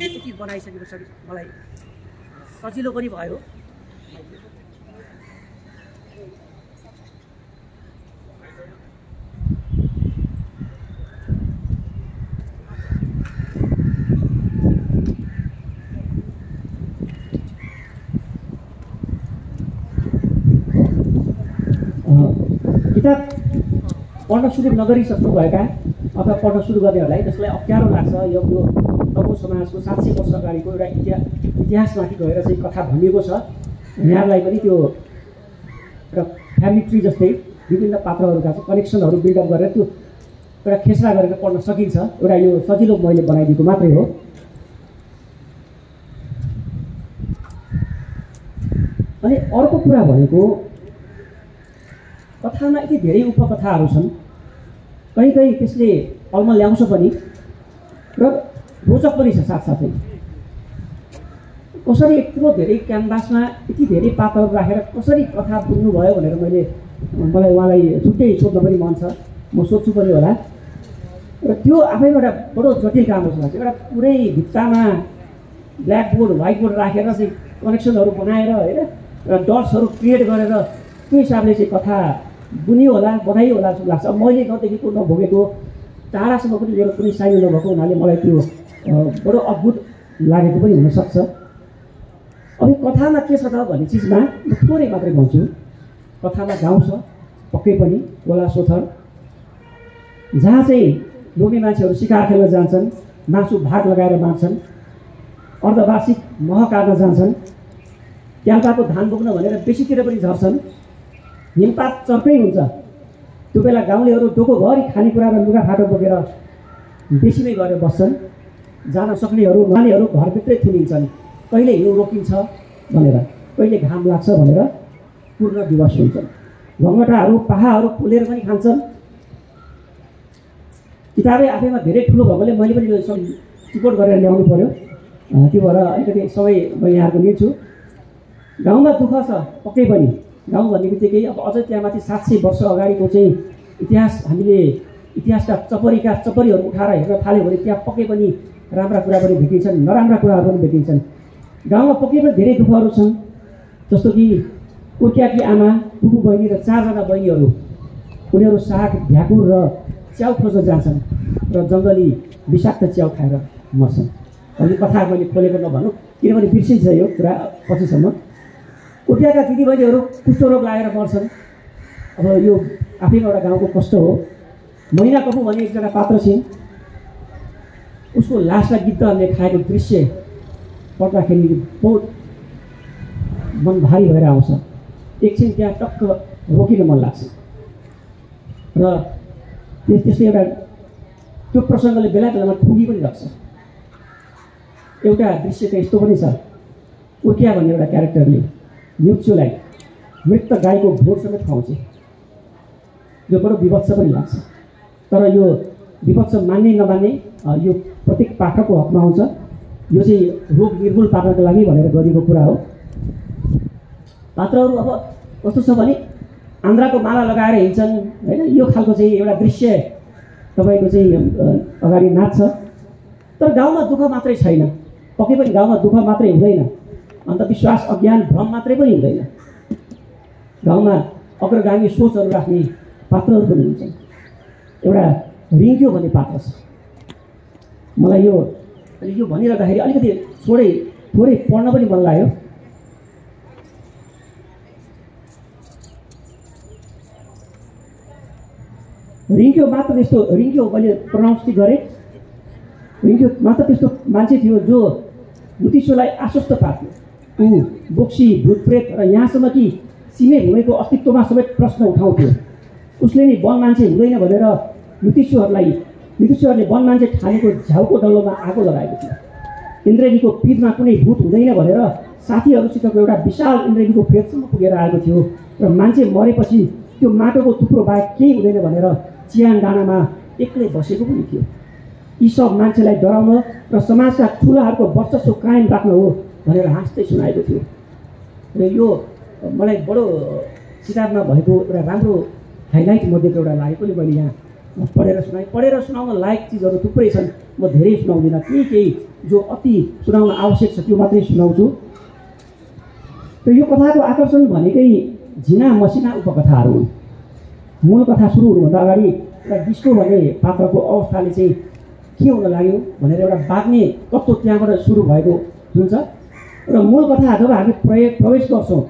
यति बनाइसकेपछि मलाई सजिलो पनि भयो। किताब पढ्न सुरु नगरिसक्नुभएका अथवा पढ्न सुरु गर्नेहरूलाई जसलाई अप्ठ्यारो लाग्छ, यो तमु समाजको 700 वर्ष अगाडिको एउटा इतिहासमाथि गएर चाहिँ कथा भनिएको छ, यहाँहरूलाई पनि त्यो एउटा फ्यामिली ट्री जस्तै विभिन्न पात्रहरूका चाहिँ कनेक्सनहरू बिल्डअप गरेर त्यो एउटा खेसरा गरेर पढ्न सकिन्छ। एउटा यो सजिलो मैले बनाइदिएको मात्रै हो। अनि अर्को कुरा भनेको कथामा यति धेरै उपकथाहरू छन्, कहीँ त्यसले अल्म ल्याउँछ पनि र रोचक पनि छ साथसाथै। कसरी यत्रो धेरै क्यानभासमा यति धेरै पात्रहरू राखेर कसरी कथा बुझ्नुभयो भनेर मलाई उहाँलाई छुट्टै सोध्न पनि मन छ, म सोध्छु पनि होला। र त्यो आफैमा एउटा बडो जटिल काम जस्तो लाग्छ। एउटा पुरै भित्तामा ब्ल्याकबोर्ड व्हाइटबोर्ड राखेर चाहिँ कनेक्सनहरू बनाएर होइन र डट्सहरू क्रिएट गरेर त्यो हिसाबले चाहिँ कथा बुनियो होला, बनाइयो होला जस्तो लाग्छ। मैले नदेखेको नभोगेको टाढासम्म पनि मेरो कुनै साइनो नभएको हुनाले मलाई त्यो बडो अद्भुत लागेको पनि हुनसक्छ। अब कथामा के छ त भन्ने चिजमा म थोरै मात्रै भन्छु। कथामा गाउँ छ पक्कै पनि, कोला सोथर, जहाँ चाहिँ लोग्ने मान्छेहरू शिकार खेल्न जान्छन्, मासु भाग लगाएर बाँच्छन्, अर्धवार्षिक मह काट्न जान्छन्, क्याल्पाको धान बोक्न भनेर बेसीतिर पनि झर्छन्, हिमपात चर्कै हुन्छ। त्यो बेला गाउँलेहरू डोकोभरि खानेकुरा र लुगाफाटो बोकेर बेसीमै गरेर बस्छन्। जान सक्नेहरू नानीहरू घरभित्रै थुनिन्छन्, कहिले हिउँ रोकिन्छ भनेर, कहिले घाम लाग्छ भनेर पूर्ण दिवस हुन्छन्। घङ्गटाहरू पाहाहरू फुलेर पनि खान्छन्। किताबै आफैमा धेरै ठुलो भएकोले मैले पनि यो टिकट गरेर ल्याउनु पऱ्यो, त्यो भएर अलिकति समय म यहाँको लिन्छु। गाउँमा दुःख छ पक्कै पनि। गाउँ भन्ने बित्तिकै अब अझै त्यहाँमाथि 700 वर्ष अगाडिको चाहिँ इतिहास हामीले इतिहासका चपरीहरू उठाएर हेर्न थाल्यो भने त्यहाँ पक्कै पनि राम्रा कुरा पनि भेटिन्छन्, नराम्रा कुराहरू पनि भेटिन्छन्। गाउँमा पक्कै पनि धेरै दुःखहरू छन्, जस्तो कि उर्क्याकी आमा, फुपू बहिनी र 4 जना बहिनीहरू, उनीहरू साग भ्याकुर र च्याउ खोज्न जान्छन् र जङ्गली विषाक्त च्याउ खाएर मर्छन्। अनि कथा मैले खोलेको नभनौँ किनभने बिर्सिन्छ यो कुरा पछिसम्म। उर्क्याका दिदीबहिनीहरू कुष्ठरोग लागेर मर्छन्। अब यो आफैमा एउटा गाउँको कष्ट हो। मैना कपु भन्ने एकजना पात्र छिन्, उसको लासलाई गिद्धहरूले खाएको दृश्य पढ्दाखेरि बहुत मन भारी भएर आउँछ। एकछिन त्यहाँ टक्क रोकिन मन लाग्छ। र त्यस्तै एउटा त्यो प्रसङ्गले बेला बेलामा ठुगी पनि लाग्छ। एउटा दृश्य त यस्तो पनि छ, उर्किया भन्ने एउटा क्यारेक्टरले न्युक्चोलाई मृत गाईको भोट समेत खुवाउँछ, जो बडो विभत्स पनि लाग्छ। तर यो विभत्स मान्ने नमान्ने यो प्रत्येक पाठकको हकमा आउँछ। यो चाहिँ रोग निर्मूल पार्नको लागि भनेर गरिएको कुरा हो। पात्रहरू अब कस्तो छ भने आन्द्राको माला लगाएर हिँड्छन् होइन, यो खालको चाहिँ एउटा दृश्य तपाईँको चाहिँ अगाडि नाच्छ। तर गाउँमा दुःख मात्रै छैन, पक्कै पनि गाउँमा दुःख मात्रै हुँदैन, अन्धविश्वास अज्ञान भ्रम मात्रै पनि हुँदैन। गाउँमा अग्रगामी सोचहरू राख्ने पात्रहरू पनि हुन्छन्। एउटा रिङ्क्यो भन्ने पात्र छ, मलाई यो अनि यो भनिरहँदाखेरि अलिकति थोरै पढ्न पनि मन लाग्यो। रिङ्क्यो मात्र त्यस्तो रिङ्क्यो मैले प्रनाउन्स चाहिँ गरेँ। रिङ्क्यो मात्र त्यस्तो मान्छे थियो जो नुतिसोलाई आश्वस्त पार्थ्यो। ऊ बोक्सी भूतप्रेत र यहाँसम्म कि सिमे भूमिको अस्तित्वमा समेत प्रश्न उठाउँथ्यो। उसले नि वन मान्छे हुँदैन भनेर नुतिसोहरूले वन मान्छे ठानेको झ्याउको डल्लोमा आगो लगाएको थियो। इन्द्रेणीको पिठमा कुनै भूत हुँदैन भनेर साथीहरूसितको एउटा विशाल इन्द्रेणीको फेदसम्म पुगेर आएको थियो र मान्छे मरेपछि त्यो माटोको थुप्रो बाहेक केही हुँदैन भनेर चियान डाँडामा एक्लै बसेको पनि थियो। यी सब मान्छेलाई डराउन र समाजका ठुलाहरूको वर्चस्व कायम राख्न हो भनेर हाँस्दै सुनाएको थियो। र यो मलाई बडो किताबमा भएको एउटा राम्रो हाइलाइट मध्येको एउटा लागेकोले मैले यहाँ पढेर सुनाउन लायक चिजहरू थुप्रै छन्। म धेरै सुनाउँदिनँ, केही जो अति सुनाउन आवश्यक छ त्यो मात्रै सुनाउँछु। र यो कथाको आकर्षण भनेकै झिना मसिना उपकथाहरू हुन्। मूल कथा सुरु हुनुभन्दा अगाडि एउटा डिस्को भन्ने पात्रको अवस्थाले चाहिँ के हुन लाग्यो भनेर एउटा बाग्ने तत्त्व त्यहाँबाट सुरु भएको हुन्छ। र मूल कथा जब हामी प्रवेश गर्छौँ,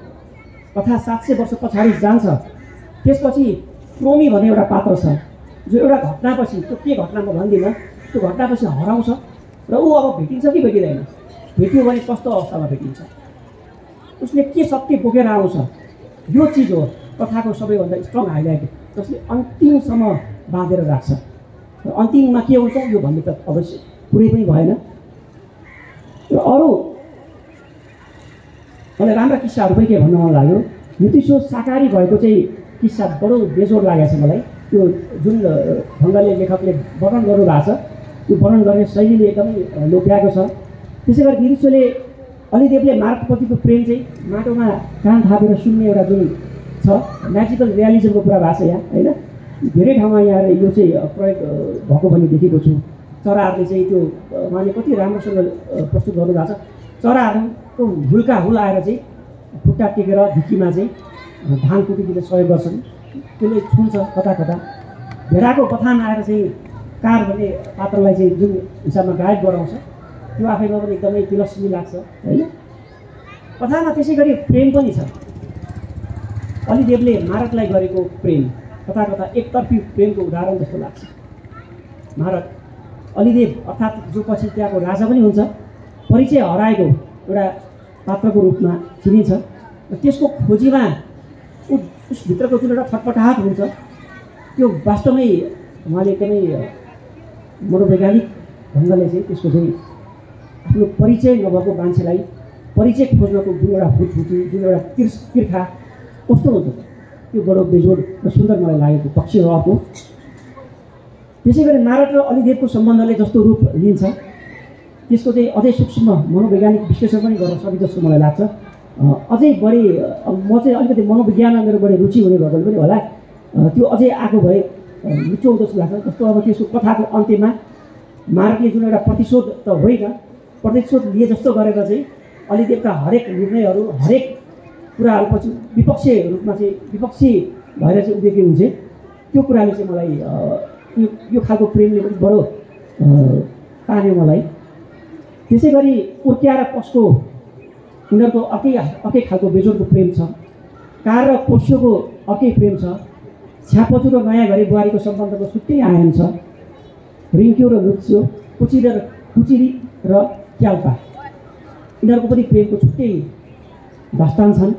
कथा 700 वर्ष पछाडि जान्छ। त्यसपछि प्रोमी भन्ने एउटा पात्र छ जो एउटा घटनापछि, त्यो के घटना म भन्दिनँ, त्यो घटनापछि हराउँछ र ऊ अब भेटिन्छ कि भेटिँदैन, भेट्यो भने कस्तो अवस्थामा भेटिन्छ, उसले के शक्ति बोकेर आउँछ, यो चिज हो कथाको सबैभन्दा स्ट्रङ हाइलाइट, जसले अन्तिमसम्म बाँधेर राख्छ। र अन्तिममा के हुन्छ यो भन्ने त अवश्य पुरै पनि भएन। र अरू मलाई राम्रा किस्साहरू पनि के भन्न मन लाग्यो। नुतिसो शाकाहारी भएको चाहिँ किस्सा बडो बेजोड लागेको छ मलाई। त्यो जुन ढङ्गले लेखकले वर्णन गर्नुभएको छ त्यो वर्णन गर्ने शैलीले एकदमै लोभ्याएको छ। त्यसै गरी गिरिशोले अलिदेवले मार्गप्रतिको प्रेम चाहिँ माटोमा कान थापेर सुन्ने एउटा जुन छ म्याजिकल रियालिजमको कुरा भएको छ यहाँ, होइन? धेरै ठाउँमा यहाँ यो चाहिँ प्रयोग भएको भन्ने देखेको छु। चराहरूले चाहिँ त्यो उहाँले कति राम्रोसँग प्रस्तुत गर्नुभएको छ। चराहरूको हुल्का हुल आएर चाहिँ खुट्टा टेकेर ढिकीमा चाहिँ धान कुटीतिर सहयोग गर्छन्, त्यसले छुन्छ कता कता। भेडाको बथान आएर चाहिँ कार भन्ने पात्रलाई चाहिँ जुन हिसाबमा गायब गराउँछ त्यो आफैमा पनि एकदमै तिलस्मी लाग्छ, होइन? कथामा त्यसै गरी प्रेम पनि छ। अलिदेवले मारतलाई गरेको प्रेम कता कता एकतर्फी प्रेमको उदाहरण जस्तो लाग्छ। मारत अलिदेव अर्थात् जो पछि त्यहाँको राजा पनि हुन्छ, परिचय हराएको एउटा पात्रको रूपमा चिनिन्छ र त्यसको खोजीमा उसभित्रको जुन एउटा छटपटाहट हुन्छ त्यो वास्तवमै उहाँले एकदमै मनोवैज्ञानिक ढङ्गले चाहिँ त्यसको चाहिँ आफ्नो परिचय नभएको मान्छेलाई परिचय खोज्नको जुन एउटा हुचहुची, जुन एउटा तिर्खा कस्तो हुन्छ त्यो बडो बेजोड र सुन्दर मलाई लागेको पक्ष हो अर्को। त्यसै गरी नारद र अलिदेवको सम्बन्धले जस्तो रूप लिन्छ त्यसको चाहिँ अझै सूक्ष्म मनोवैज्ञानिक विश्लेषण पनि गर्न सकिन्छ जस्तो मलाई लाग्छ। अझै बढी म चाहिँ अलिकति मनोविज्ञानमा मेरो बढी रुचि हुने भएकोले पनि होला त्यो अझै आएको भए मिठो जस्तो लाग्छ। जस्तो अब त्यसको कथाको अन्त्यमा मारतले जुन एउटा प्रतिशोध त होइन, प्रतिशोध लिए जस्तो गरेर चाहिँ अलिदेवका हरेक निर्णयहरू, हरेक कुराहरू पछि विपक्षी रूपमा चाहिँ विपक्षी भएर चाहिँ उभिएको हुन्छ। त्यो कुराले चाहिँ मलाई यो खालको प्रेमले पनि बडो तान्यो मलाई। त्यसै गरी उर्किया र पस्को उनीहरूको अर्कै खालको बेजोडको प्रेम छ। कार र पोस्योको अर्कै प्रेम छ। छ्यापचु र नयाँ घरी बुहारीको सम्बन्धको छुट्टै आयाम छ। रिङ्क्यो र लुक्स्यो, कुचिरी र क्याल्पा यिनीहरूको पनि प्रेमको छुट्टै दास्तान छन्।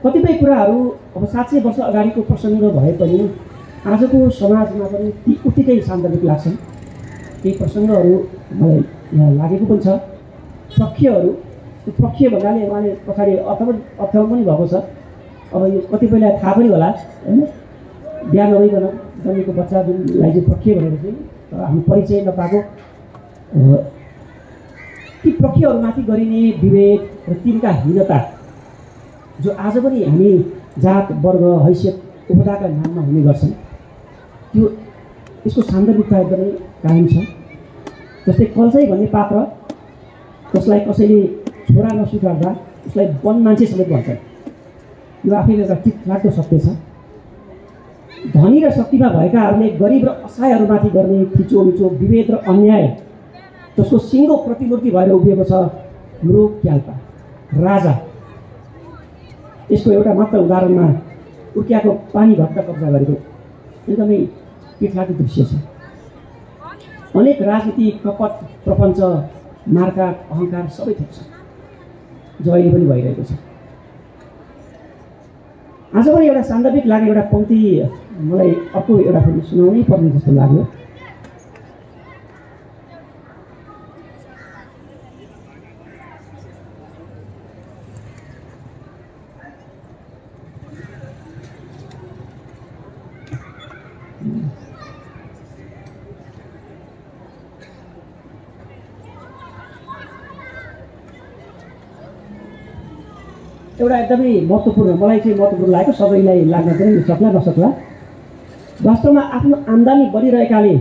कतिपय कुराहरू अब 700 वर्ष अगाडिको प्रसङ्ग भए पनि आजको समाजमा पनि ती उत्तिकै सान्दर्भिक लाग्छन्। केही प्रसङ्गहरू मलाई यहाँ लागेको पनि छ। पक्षहरू, त्यो पक्ष भन्नाले उहाँले पछाडि अर्थ पनि भएको छ। अब यो कतिपयलाई थाहा पनि होला, होइन? बिहा नभइकन जन्मेको बच्चा जुनलाई चाहिँ पक्ष भनेर चाहिँ हामी परिचय नपाएको ती पक्षहरूमाथि गरिने विभेद र तिनका हीनता जो आज पनि हामी जात वर्ग हैसियत उपदाका नाममा हुने गर्छन् त्यो यसको सान्दर्भिकता एकदमै कायम छ। जस्तै कल्चै भन्ने पात्र जसलाई कसैले छोरा नस्वीकार्दा उसलाई वन मान्छे समेत भन्छन्। यो आफैमा एउटा ठिक लाग्दो सत्य छ। धनी र शक्तिमा भएकाहरूले गरिब र असहायहरूमाथि गर्ने थिचोमिचो विभेद र अन्याय जसको सिङ्गो प्रतिमूर्ति भएर उभिएको छ हाम्रो क्याल्पा राजा। यसको एउटा मात्र उदाहरणमा उर्कियाको पानी घट्टा कब्जा गरेको एकदमै पिठलाको दृश्य छ। अनेक राजनीति, कपट, प्रपञ्च, मार्का, अहङ्कार सबै थोक छ जो अहिले पनि भइरहेको छ। आज पनि एउटा सान्दर्भिक लाग्ने एउटा पङ्क्ति मलाई अर्को एउटा पनि सुनाउनै पर्ने जस्तो लाग्यो। एउटा एकदमै महत्त्वपूर्ण, मलाई चाहिँ महत्त्वपूर्ण लागेको, सबैलाई लाग्न पनि सक्ला नसक्ला। वास्तवमा आफ्नो आम्दानी बढिरहेकाले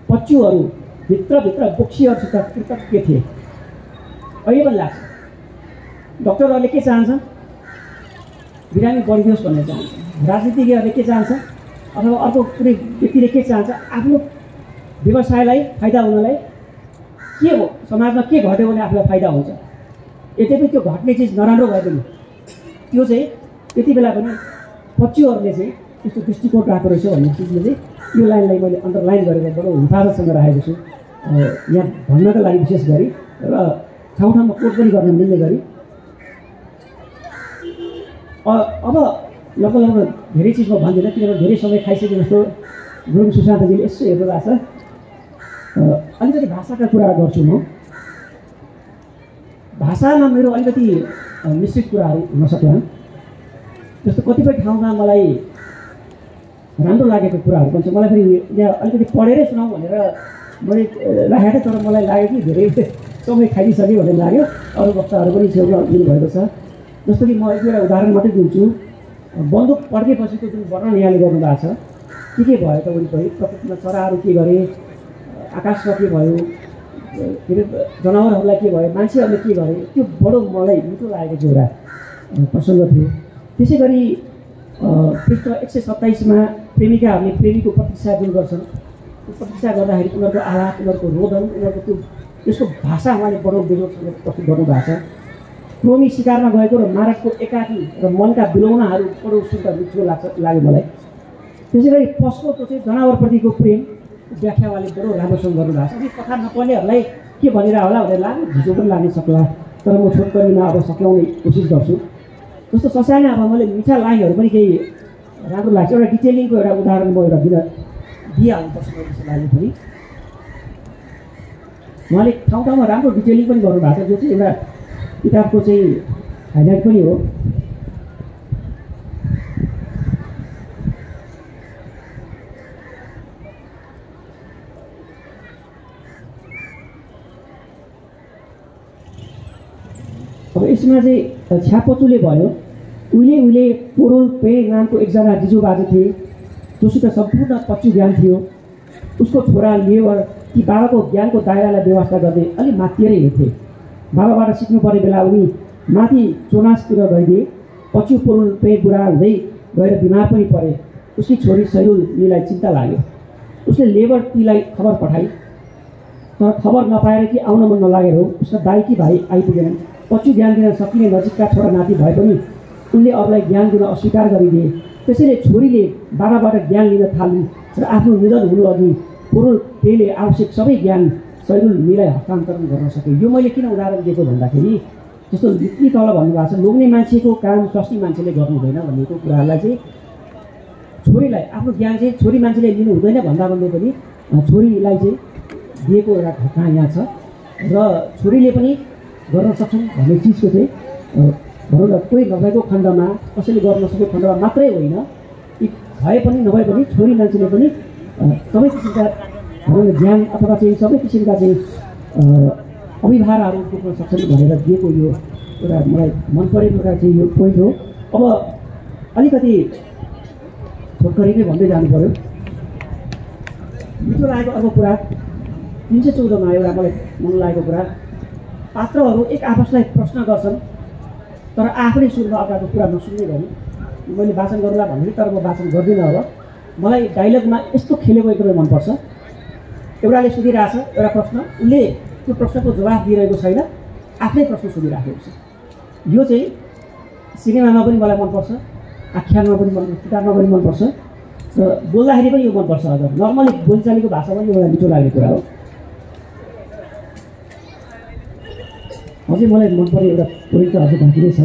पच्चुहरू भित्रभित्र बोक्सीहरूसित कृतज्ञ थिए। अहिले पनि लाग्छ डक्टरहरूले के चाहन्छन्, बिरामी बढिदियोस् भन्ने चाहन्छ। राजनीतिज्ञहरूले के चाहन्छ अथवा अर्को कुनै व्यक्तिले के चाहन्छ, आफ्नो व्यवसायलाई फाइदा हुनलाई के हो, समाजमा के घट्यो भने आफूलाई फाइदा हुन्छ। यद्यपि त्यो घट्ने चिज नराम्रो भए पनि त्यो चाहिँ त्यति बेला पनि पच्चुहरूले चाहिँ त्यस्तो दृष्टिकोण राखेको रहेछ भन्ने चिजले चाहिँ यो लाइनलाई मैले अन्डरलाइन गरेर बडो हिफाजतसँग राखेको छु यहाँ भन्नको लागि, विशेष गरी र ठाउँ ठाउँमा कोट पनि गर्न मिल्ने गरी। अब लगभग लगभग धेरै चिज म भन्दिनँ, किनभने धेरै समय खाइसके जस्तो गुरुङ सुशान्तजीले यसो हेर्नु भएको छ। अलिकति भाषाका कुरा गर्छु म। भाषामा मेरो अलिकति निश्चित कुराहरू हुन सक्ला। जस्तो कतिपय ठाउँमा मलाई राम्रो लागेको कुराहरू पनि छ। मलाई फेरि यहाँ अलिकति पढेरै सुनाउँ भनेर मैले राखेको, तर मलाई लाग्यो कि धेरै समय खाइदिइसक्यो भन्ने लाग्यो। अरू वक्ताहरू पनि छेउमा दिनुभएको छ। जस्तो कि म एक दुईवटा उदाहरण मात्रै दिन्छु। बन्दुक पड्केपछिको जुन वर्णन यहाँले गर्नुभएको छ, के भयो त वरिपरि, प्रकृतिमा चराहरू के गरे, आकाशमा के भयो, के अरे जनावरहरूलाई के भयो, मान्छेहरूले के गरे, त्यो बडो मलाई मिठो लागेको चाहिँ एउटा प्रसङ्ग थियो। त्यसै गरी पृष्ठ 127मा प्रेमिकाहरूले प्रेमीको प्रतीक्षा जुन गर्छन्, त्यो प्रतीक्षा गर्दाखेरि उनीहरूको आवाज, उनीहरूको रोदन, उनीहरूको त्यो त्यसको भाषा उहाँले बडो बेजोडसँग प्रस्तुत गर्नुभएको छ। क्रोमी शिकारमा गएको र मारकको एकाकी र मनका बिलौनाहरू बडो सुन्दर मिठो लाग्यो मलाई। त्यसै गरी पशुको चाहिँ जनावरप्रतिको प्रेम व्याख्या उहाँले बडो राम्रोसँग गर्नुभएको छ। अनि कथा नपढ्नेहरूलाई के भनेर होला भनेर लाग्यो, झिजो पनि लाग्न सक्ला, तर म छोटकरीमा अब सक्लाउने कोसिस गर्छु। जस्तो ससाना अब मैले मिठा लाइनहरू पनि केही राम्रो लाग्छ। एउटा डिटेलिङको एउटा उदाहरण म एउटा दिइहाल्नुपर्छ जस्तो लाग्यो फेरि। उहाँले ठाउँ ठाउँमा राम्रो डिटेलिङ पनि गर्नुभएको छ, जो चाहिँ एउटा किताबको चाहिँ हाइलाइट पनि हो। अब यसमा चाहिँ छ्यापचुले भयो। उहिले उहिले पोरोल पे नामको एकजना जिजो बाजे थिए जोसित सम्पूर्ण पच्चु ज्ञान थियो। उसको छोरा लेवर ती बाबाको ज्ञानको दायरालाई व्यवस्था गर्ने अलिक माथिएरै हिँड्थे। बाबाबाट सिक्नु पर्ने बेला उनी माथि चोनासतिर गइदिए। पच्चु पोरोल पे बुढा हुँदै गएर बिमार पनि परे। उसकी छोरी सैरुललाई चिन्ता लाग्यो। उसले लेबर तीलाई खबर पठाई, तर खबर नपाएर कि आउन मन नलागेर हो, उसका दाइ कि भाइ आइपुगेनन्। पच्चु ज्ञान दिन सकिने नजिकका छोरा नाति भए पनि उनले अरूलाई ज्ञान दिन अस्वीकार गरिदिए। त्यसैले छोरीले बाबाबाट ज्ञान लिन थाली र आफ्नो निधन हुनु अघि पोरोल पेले आवश्यक सबै ज्ञान सैरुललाई हस्तान्तरण गर्न सके। यो मैले किन उदाहरण दिएको भन्दाखेरि, जस्तो नीति तल भन्नुभएको छ, लोग्ने मान्छेको काम स्वास्नी मान्छेले गर्नु हुँदैन भन्नेको कुराहरूलाई चाहिँ छोरीलाई आफ्नो ज्ञान चाहिँ छोरी मान्छेले लिनु हुँदैन भन्दा भन्दै पनि छोरीलाई चाहिँ दिएको एउटा घटना यहाँ छ। र छोरीले पनि गर्न सक्छन् भन्ने चिजको चाहिँ भनौँ न, कोही नभएको खण्डमा, कसैले गर्न नसकेको खण्डमा मात्रै होइन, भए पनि नभए पनि छोरी मान्छेले पनि सबै किसिमका भनौँ न ज्ञान अथवा चाहिँ सबै किसिमका चाहिँ अभिभारहरू बोक्न सक्छन् भनेर दिएको यो एउटा मलाई मन परेको एउटा चाहिँ यो पोइन्ट हो। अब अलिकति छोटकरी नै भन्दै जानु पऱ्यो। मिठो लागेको अर्को कुरा 314मा एउटा मलाई मन लागेको कुरा, पात्रहरू एक आपसलाई प्रश्न गर्छन् तर आफ्नै सुरमा अर्काको कुरा नसुन्ने गरी। मैले वाचन गरौँला भन्दै, तर म वाचन गर्दिनँ। अब मलाई डायलगमा यस्तो खेलेको एकदमै मनपर्छ। एउटाले सोधिरहेछ एउटा प्रश्न, उसले त्यो प्रश्नको जवाफ दिइरहेको छैन, आफ्नै प्रश्न सोधिराखेको छ। यो चाहिँ सिनेमामा पनि मलाई मनपर्छ, आख्यानमा पनि मनपर्छ, किताबमा पनि मनपर्छ र बोल्दाखेरि पनि यो मनपर्छ। अझ नर्मली बोलीचालीको भाषा पनि मलाई मिठो लाग्ने कुरा हो। अझै मलाई मनपर्ने एउटा पोइन्ट त अझै बाँकी नै छ।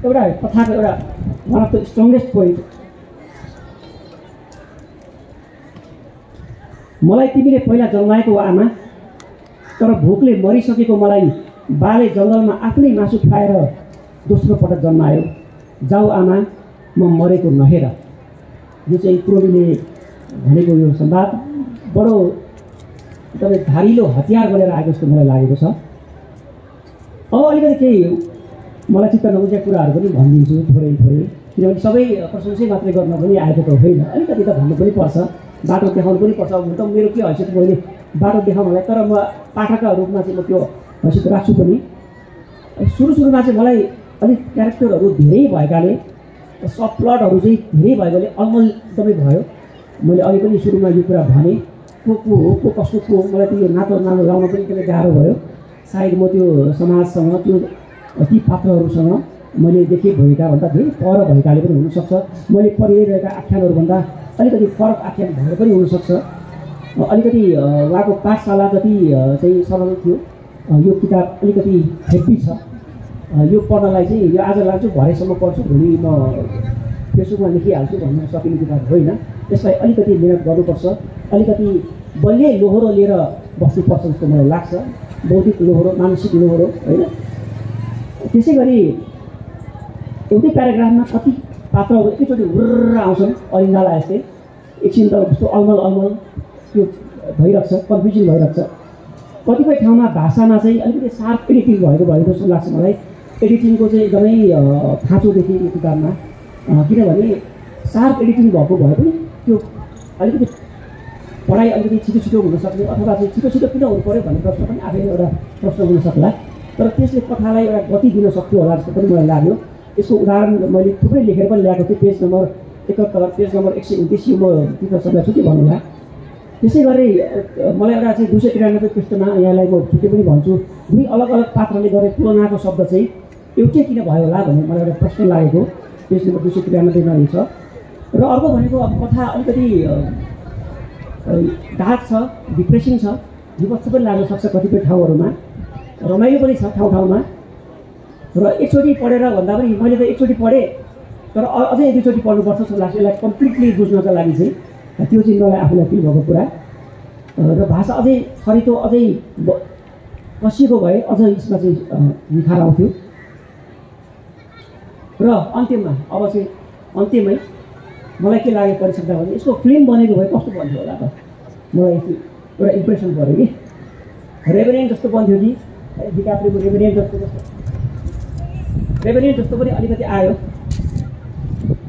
एउटा कथाको एउटा one of the strongest point, मलाई तिमीले पहिला जन्माएको आमा, तर भोकले मरिसकेको मलाई बाले जङ्गलमा आफ्नै मासु खाएर दोस्रो पटक जन्मायो। जाऊ आमा, म मरेको नहेर। यो चाहिँ क्रोलीले भनेको यो संवाद बडो एकदमै धारिलो हतियार बनेर आएको जस्तो मलाई लागेको छ। अब अलिकति केही मलाई चित्त नबुझेको कुराहरू पनि भनिदिन्छु थोरै, किनभने सबै प्रशंसै मात्रै गर्न पनि आएको त होइन, अलिकति त भन्नु पनि पर्छ, बाटो देखाउनु पनि पर्छ। हुन त मेरो के हैसियत, मैले बाटो देखाउनलाई, तर म पाठकका रूपमा चाहिँ म त्यो हैसियत राख्छु पनि। सुरुमा चाहिँ मलाई अलिक क्यारेक्टरहरू धेरै भएकाले, सब प्लटहरू चाहिँ धेरै भएकोले अलमल एकदमै भयो। मैले अघि पनि सुरुमा यो कुरा भने, को हो, को कस्तो को, मलाई त्यो नातो लाउन पनि एकदमै गाह्रो भयो। सायद म त्यो समाजसँग, त्यो ती पात्रहरूसँग मैले देखेँ भएका भन्दा धेरै पर भएकाले पनि हुनसक्छ, मैले पढिरहेका आख्यानहरूभन्दा अलिकति फरक आख्यान भएर पनि हुनसक्छ। अलिकति उहाँको पाठशाला जति चाहिँ सरल थियो, यो किताब अलिकति हेभी छ। यो पढ्नलाई चाहिँ यो आज लाग्छु, भरेसम्म पढ्छु, भोलि म फेसबुकमा लेखिहाल्छु भन्न सकिने किताब होइन। यसलाई अलिकति मिहिनेत गर्नुपर्छ, अलिकति बलियै लोहोरो लिएर बस्नुपर्छ जस्तो मलाई लाग्छ, बौद्धिक लोहोरो, मानसिक लोहोरो होइन। त्यसै गरी एउटै प्याराग्राफमा कति पात्रहरू एकैचोटि हुर्र आउँछन्, अलिङ्गाला जस्तै, एकछिन त कस्तो अलमल त्यो भइरहेको छ, कन्फ्युजन भइरहेको छ। कतिपय ठाउँमा भाषामा चाहिँ अलिकति सार्प एडिटिङ भएको जस्तो लाग्छ मलाई। एडिटिङको चाहिँ एकदमै खाँचो देखेँ यो किताबमा, किनभने सार्प एडिटिङ भएको भए पनि त्यो अलिकति पढाइ अलिकति छिटो हुनसक्ने, अथवा चाहिँ छिटो किन हुनु पऱ्यो भन्ने प्रश्न पनि आफैले एउटा प्रश्न हुन सक्ला। तर त्यसले कथालाई एउटा गति दिन सक्थ्यो होला जस्तो पनि मलाई लाग्यो। यसको उदाहरण मैले थुप्रै लेखेर पनि ल्याएको थिएँ, पेज नम्बर 71, पेज नम्बर 129, यो म तिम्रो सबैलाई छुट्टै भन्नुला। त्यसै गरी मलाई एउटा चाहिँ 293 पृष्ठमा यहाँलाई म छुट्टै पनि भन्छु, दुई अलग अलग पात्रले गरे तुलनाको शब्द चाहिँ एउटै किन भयो होला भन्ने मलाई एउटा प्रश्न लागेको, पेज नम्बर 293 मा छ। र अर्को भनेको अब कथा अलिकति डार्क छ, डिप्रेसिङ छ, विपक्ष पनि लाग्न सक्छ कतिपय ठाउँहरूमा, रमाइलो पनि छ ठाउँमा। र एकचोटि पढेर भन्दा पनि मैले त एकचोटि पढेँ, तर अझै दुईचोटि पढ्नुपर्छ जस्तो लाग्छ यसलाई कम्प्लिटली बुझ्नका लागि चाहिँ। त्यो चाहिँ मलाई आफूलाई फिल भएको कुरा। र भाषा अझै छरितो, अझै कसिएको भए अझ यसमा चाहिँ निखार आउँथ्यो। र अन्त्यमा अब चाहिँ अन्त्यमै मलाई के लाग्यो परिसक्दा भने यसको फिल्म बनेको भए कस्तो बन्थ्यो होला त, मलाई एउटा इम्प्रेसन पऱ्यो कि रेभेनेन्ट जस्तो बन्थ्यो कि डिकाप्रियोको रेभेनेन्ट जस्तो पनि अलिकति आयो।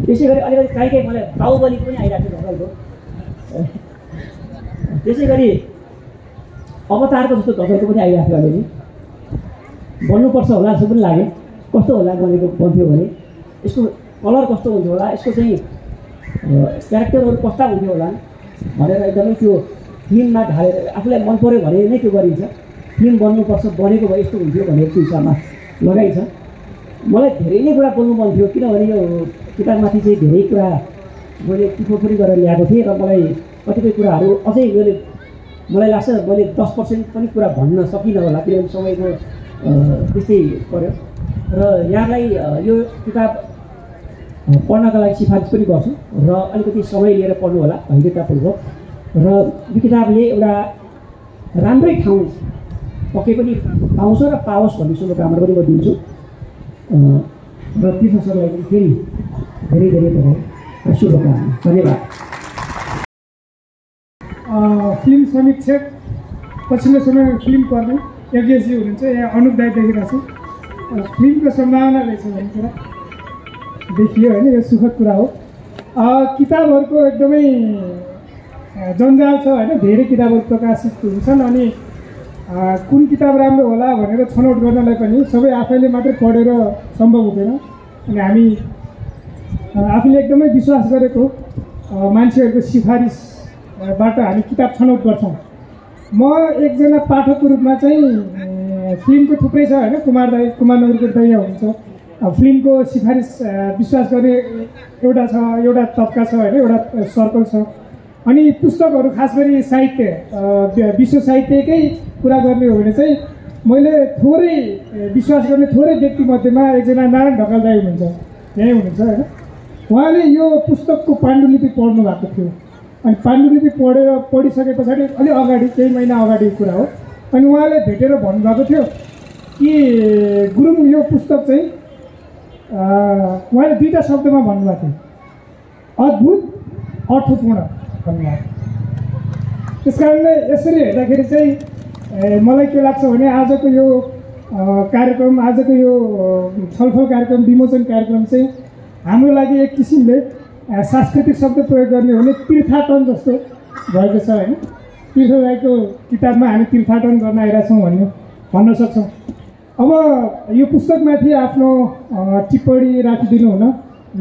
त्यसै गरी अलिकति काहीँ मलाई बाहुबलीको पनि आइरहेको थियो ढकालको। त्यसै गरी अवतारको जस्तो ढकालको पनि आइरहेको थियो अलिअलि, बन्नुपर्छ होला जस्तो पनि लाग्यो। कस्तो होला बनेको बन्थ्यो भने, यसको कलर कस्तो हुन्थ्यो होला, यसको चाहिँ क्यारेक्टरहरू कस्ता हुन्थ्यो होला भनेर एकदमै त्यो फिल्ममा ढालेर आफूलाई मन पऱ्यो भने नै त्यो गरिन्छ। फिल्म बन्नुपर्छ, बनेको भए यस्तो हुन्थ्यो भनेर त्यो हिसाबमा लगाइन्छ। मलाई धेरै नै कुरा बोल्नु मन थियो, किनभने यो किताबमाथि चाहिँ धेरै कुरा मैले टिपोफोरी गरेर ल्याएको थिएँ र मलाई कतिपय कुराहरू अझै मलाई लाग्छ मैले 10% पनि कुरा भन्न सकिनँ होला, किनभने समयको त्यस्तै पऱ्यो। र यहाँलाई यो किताब पढ्नका लागि सिफारिस पनि गर्छु र अलिकति समय लिएर पढ्नु होला धैर्यतापूर्वक। र यो किताबले एउटा राम्रै ठाउँ पक्कै पनि पाउँछ र पाओस् भन्ने शुभकामना पनि म दिन्छु। र तीर्थ सरलाई पनि फेरि धेरै धेरै बधाई र शुभकामना। धन्यवाद। फिल्म समीक्षक पछिल्लो समयमा फिल्म पर्ने यज्ञजी हुनुहुन्छ, यहाँ अनुप दाइ देखिरहेको छु। फिल्मको सम्भावना रहेछ भन्ने कुरा देखियो होइन, यो सुखद कुरा हो। किताबहरूको एकदमै जन्जाल छ होइन, धेरै किताबहरू प्रकाशित हुन्छन् अनि कुन किताब राम्रो होला भनेर छनौट गर्नलाई पनि सबै आफैले मात्रै पढेर सम्भव हुँदैन। अनि हामी आफूले एकदमै विश्वास गरेको मान्छेहरूको सिफारिसबाट हामी किताब छनौट गर्छौँ। म एकजना पाठकको रूपमा चाहिँ फिल्मको थुप्रै छ होइन, कुमार नगरको दैया हुन्छ, फिल्मको सिफारिस विश्वास गर्ने एउटा छ, एउटा तबका छ होइन, एउटा सर्कल छ। अनि पुस्तकहरू खास गरी साहित्य विश्व साहित्यकै कुरा गर्ने हो भने चाहिँ मैले थोरै विश्वास गर्ने थोरै व्यक्तिमध्येमा एकजना नारायण ढकाल दाइ हुनुहुन्छ, यहीँ हुनुहुन्छ होइन। उहाँले यो पुस्तकको पाण्डुलिपि पढ्नु भएको थियो। अनि पाण्डुलिपि पढिसके पछाडि अलि अगाडि केही महिना अगाडिको कुरा हो, अनि उहाँले भेटेर भन्नुभएको थियो कि गुरुङ यो पुस्तक चाहिँ उहाँले 2टा शब्दमा भन्नुभएको थियो, अद्भुत अर्थपूर्ण भन्नुभएको। त्यस कारणले यसरी हेर्दाखेरि चाहिँ मलाई के लाग्छ भने आजको यो कार्यक्रम, आजको यो छलफल कार्यक्रम, विमोचन कार्यक्रम चाहिँ हाम्रो लागि एक किसिमले सांस्कृतिक शब्द प्रयोग गर्ने हो भने तीर्थाटन जस्तो भएको छ होइन। तीर्थ राईको किताबमा हामी तीर्थाटन गर्न आइरहेछौँ भन्न सक्छौँ। अब यो पुस्तकमाथि आफ्नो टिप्पणी राखिदिनु हुन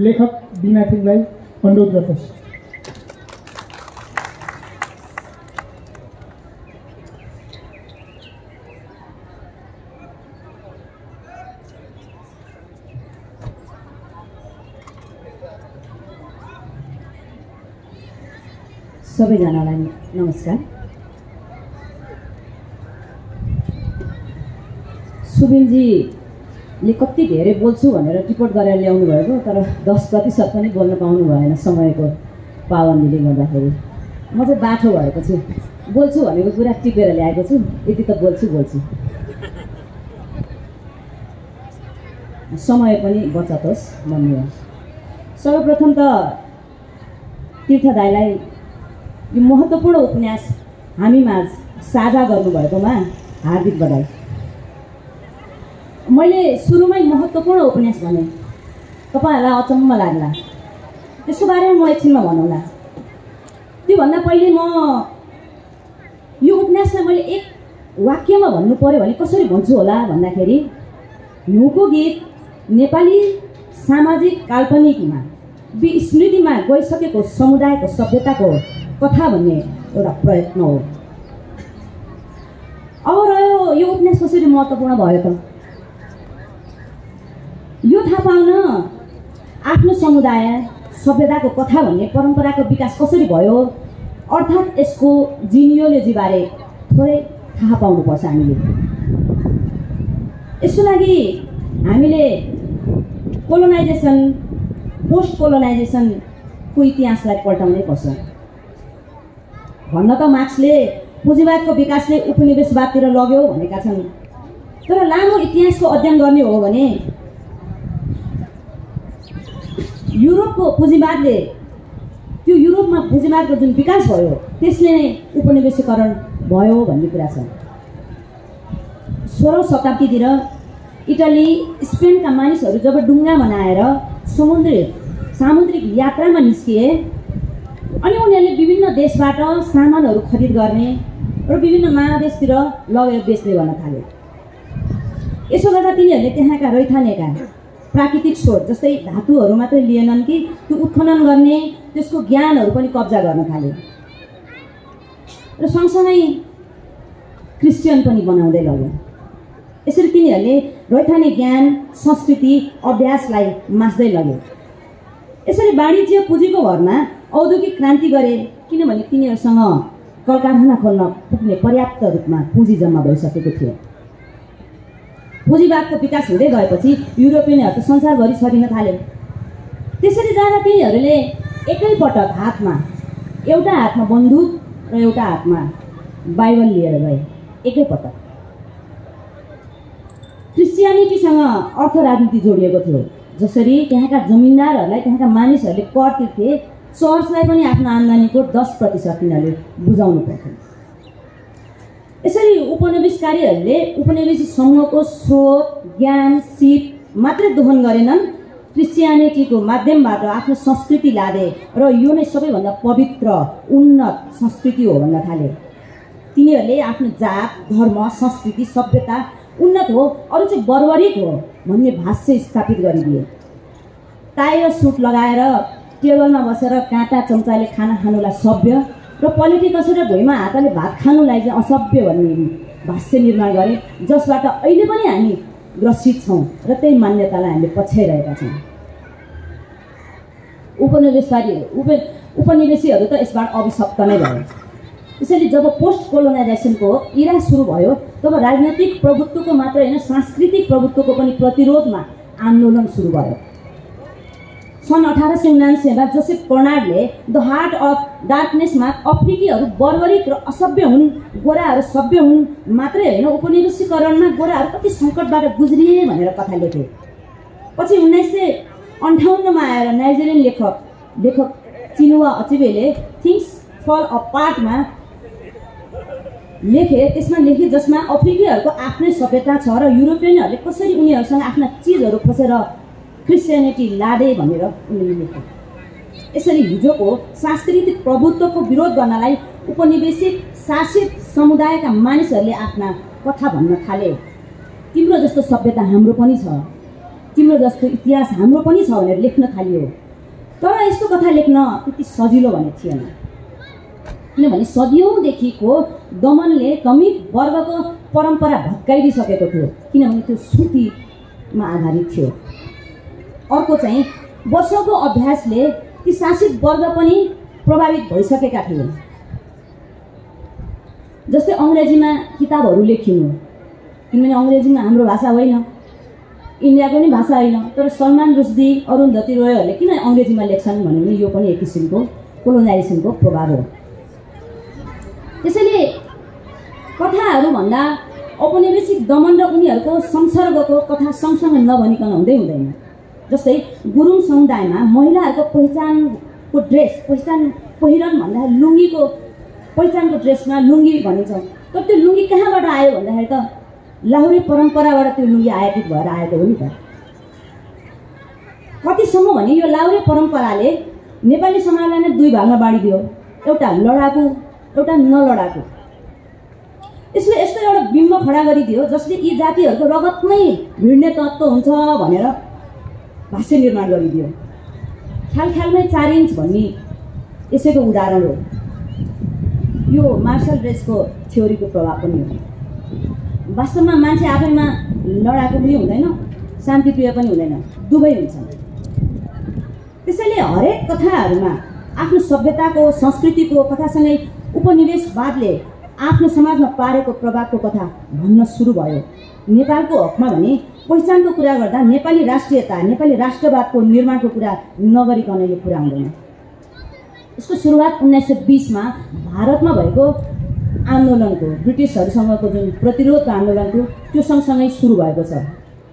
लेखक बिना थिङलाई अनुरोध गर्दछु। सबैजनालाई नमस्कार। सुबिनजीले कति धेरै बोल्छु भनेर टिपोट गरेर ल्याउनु भएको, तर 10% पनि बोल्न पाउनु भएन समयको पाबन्दीले गर्दाखेरि। म चाहिँ बाठो भएको छु, बोल्छु भनेको कुरा टिपेर ल्याएको छु, यति त बोल्छु। समय पनि बचत होस् भन्ने हो। सर्वप्रथम त तीर्थ दाइलाई यो महत्त्वपूर्ण उपन्यास हामीमाझ साझा गर्नुभएकोमा हार्दिक बधाई। मैले सुरुमै महत्त्वपूर्ण उपन्यास भने तपाईँहरूलाई अचम्म लाग्ला, त्यसको बारेमा म एकछिनमा भनौँला। त्योभन्दा पहिले म यो उपन्यासलाई मैले एक वाक्यमा भन्नु पर्यो भने कसरी भन्छु होला भन्दाखेरि, हिउँको गीत नेपाली सामाजिक काल्पनिकमा विस्मृतिमा गइसकेको समुदायको सभ्यताको कथा भन्ने एउटा प्रयत्न हो। अब रह्यो यो उपन्यास कसरी महत्त्वपूर्ण भयो त, यो थाहा पाउन आफ्नो समुदाय सभ्यताको कथा भन्ने परम्पराको विकास कसरी भयो, अर्थात् यसको जिनियोलोजीबारे थोरै थाहा पाउनुपर्छ हामीले। यसको लागि हामीले कोलोनाइजेसन, पोस्ट कोलोनाइजेसनको इतिहासलाई पल्टाउनै पर्छ। भन्न त मार्क्सले पुँजीवादको विकासले उपनिवेशवादतिर लग्यो भनेका छन्, तर लामो इतिहासको अध्ययन गर्ने हो भने युरोपको पुँजीवादले, त्यो युरोपमा पुँजीवादको जुन विकास भयो त्यसले नै उपनिवेशीकरण भयो भन्ने कुरा छ। 16औं शताब्दीतिर इटली, स्पेनका मानिसहरू जब डुङ्गा बनाएर सामुद्रिक यात्रामा निस्किए अनि उनीहरूले विभिन्न देशबाट सामानहरू खरिद गर्ने र विभिन्न महादेशतिर लगेर बेच्दै गर्न थाले। यसो गर्दा तिनीहरूले त्यहाँका रैथानेका प्राकृतिक स्रोत जस्तै धातुहरू मात्रै लिएनन् कि त्यो उत्खनन गर्ने त्यसको ज्ञानहरू पनि कब्जा गर्न थाले र सँगसँगै क्रिस्चियन पनि बनाउँदै लगे। यसरी तिनीहरूले रैथाने ज्ञान, संस्कृति, अभ्यासलाई मास्दै लगे। यसरी वाणिज्य पुँजीको भरमा औद्योगिक क्रान्ति गरे, किनभने तिनीहरूसँग कलकारखाना खोल्न पुग्ने पर्याप्त रूपमा पुँजी जम्मा भइसकेको थियो। पुँजीवादको विकास हुँदै गएपछि युरोपियनहरू त संसारभरि छरिन थाले। त्यसरी जाँदा तिनीहरूले एकैपटक एउटा हातमा बन्दुक र एउटा हातमा बाइबल लिएर गए। एकैपटक क्रिस्चियनिटीसँग अर्थ राजनीति जोडिएको थियो। जसरी त्यहाँका जमिनदारहरूलाई, त्यहाँका मानिसहरूले कर तिर्थे, चर्चलाई पनि आफ्नो आम्दानीको 10% तिनीहरूले बुझाउनु पर्थ्यो। यसरी उपनिवेशकारीहरूले उपनिवेशी समूहको स्रोत, ज्ञान, सिप मात्रै दोहन गरेनन्, क्रिस्चियनिटीको माध्यमबाट आफ्नो संस्कृति लादे र यो नै सबैभन्दा पवित्र उन्नत संस्कृति हो भन्न थाले। तिनीहरूले आफ्नो जात, धर्म, संस्कृति, सभ्यता उन्नत हो, अरू चाहिँ बर्बरिक हो भन्ने भाष्य स्थापित गरिदिए। टाई र सुट लगाएर टेबलमा बसेर काँटा चम्चाले खाना खानुलाई सभ्य र पलेटी कसेर भुइँमा हातले भात खानुलाई चाहिँ असभ्य भन्ने भाष्य निर्माण गरे, जसबाट अहिले पनि हामी ग्रसित छौँ र त्यही मान्यतालाई हामीले पछ्याइरहेका छौँ। उपनिवेशीहरू त यसबाट अभिशप्त नै भयो। त्यसैले जब पोस्ट कोलोनाइजेसनको इरा सुरु भयो तब राजनैतिक प्रभुत्वको मात्र होइन, सांस्कृतिक प्रभुत्वको पनि प्रतिरोधमा आन्दोलन सुरु भयो। सन् 1879मा जोसेफ कर्नाडले द हार्ट अफ डार्कनेसमा अफ्रिकीहरू बर्बरिक र असभ्य हुन्, गोराहरू सभ्य हुन् मात्रै होइन, उपनिवेशीकरणमा गोराहरू कति सङ्कटबाट गुज्रिए भनेर कथा लेखे। पछि 1958मा आएर नाइजेरियन लेखक चिनुवा अचिबेले थिङ्स फल अपार्टमा लेखे। त्यसमा लेखे जसमा अफ्रिकीहरूको आफ्नै सभ्यता छ र युरोपियनहरूले कसरी उनीहरूसँग आफ्ना चिजहरू खोसेर क्रिस्चियनिटी लादे भनेर उनले लेखे। यसरी हिजोको सांस्कृतिक प्रभुत्वको विरोध गर्नलाई उपनिवेशिक शासित समुदायका मानिसहरूले आफ्ना कथा भन्न थाले। तिम्रो जस्तो सभ्यता हाम्रो पनि छ, तिम्रो जस्तो इतिहास हाम्रो पनि छ भनेर लेख्न थालियो। तर यस्तो कथा लेख्न त्यति सजिलो भने थिएन, किनभने सदियौँदेखिको दमनले दमित वर्गको परम्परा भत्काइदिइसकेको थियो, किनभने त्यो श्रुतिमा आधारित थियो। अर्को चाहिँ वर्षौंको अभ्यासले ती शासित वर्ग पनि प्रभावित भइसकेका थिए। जस्तै अङ्ग्रेजीमा किताबहरू लेखिनु, किनभने अङ्ग्रेजीमा हाम्रो भाषा होइन, इन्डियाको पनि भाषा होइन, तर सलमान रुश्दी, अरुन्धती रोयहरूले किन अङ्ग्रेजीमा लेख्छन् भन्यो भने यो पनि एक किसिमको कोलोनाइजेसनको प्रभाव हो। त्यसैले कथाहरू भन्दा औपनिवेशिक दमन र उनीहरूको संसर्गको कथा सँगसँगै नभनिकन हुँदैन। जस्तै गुरुङ समुदायमा महिलाहरूको पहिचानको पहिरन भन्दा लुङ्गीको पहिचानको ड्रेसमा लुङ्गी भनिन्छ। तर त्यो लुङ्गी कहाँबाट आयो भन्दाखेरि त लाहुरे परम्पराबाट त्यो लुङ्गी आयातित भएर आएको हो नि त। कतिसम्म भने यो लाहुरे परम्पराले नेपाली समाजलाई नै दुई भागमा बाँडिदियो, एउटा लडाकु एउटा नलडाकु। यसले यस्तो एउटा बिम्ब खडा गरिदियो जसले यी जातिहरूको रगतमै भिड्ने तत्त्व हुन्छ भनेर भाष्य निर्माण गरिदियो। ख्यालमै 4 इन्च भन्ने यसैको उदाहरण हो। यो मार्शल रेसको थ्योरीको प्रभाव पनि हो। वास्तवमा मान्छे आफैमा लडाकु पनि हुँदैन, शान्तिप्रिय पनि हुँदैन, दुवै हुन्छन्। त्यसैले हरेक कथाहरूमा आफ्नो सभ्यताको संस्कृतिको कथासँगै उपनिवेशवादले आफ्नो समाजमा पारेको प्रभावको कथा भन्न सुरु भयो। नेपालको हकमा भने पहिचानको कुरा गर्दा नेपाली राष्ट्रियता, नेपाली राष्ट्रवादको निर्माणको कुरा नगरिकन यो कुरा हुँदैन। यसको सुरुवात 1920मा भारतमा भएको आन्दोलनको, ब्रिटिसहरूसँगको जुन प्रतिरोधको आन्दोलन थियो त्यो सँगसँगै सुरु भएको छ।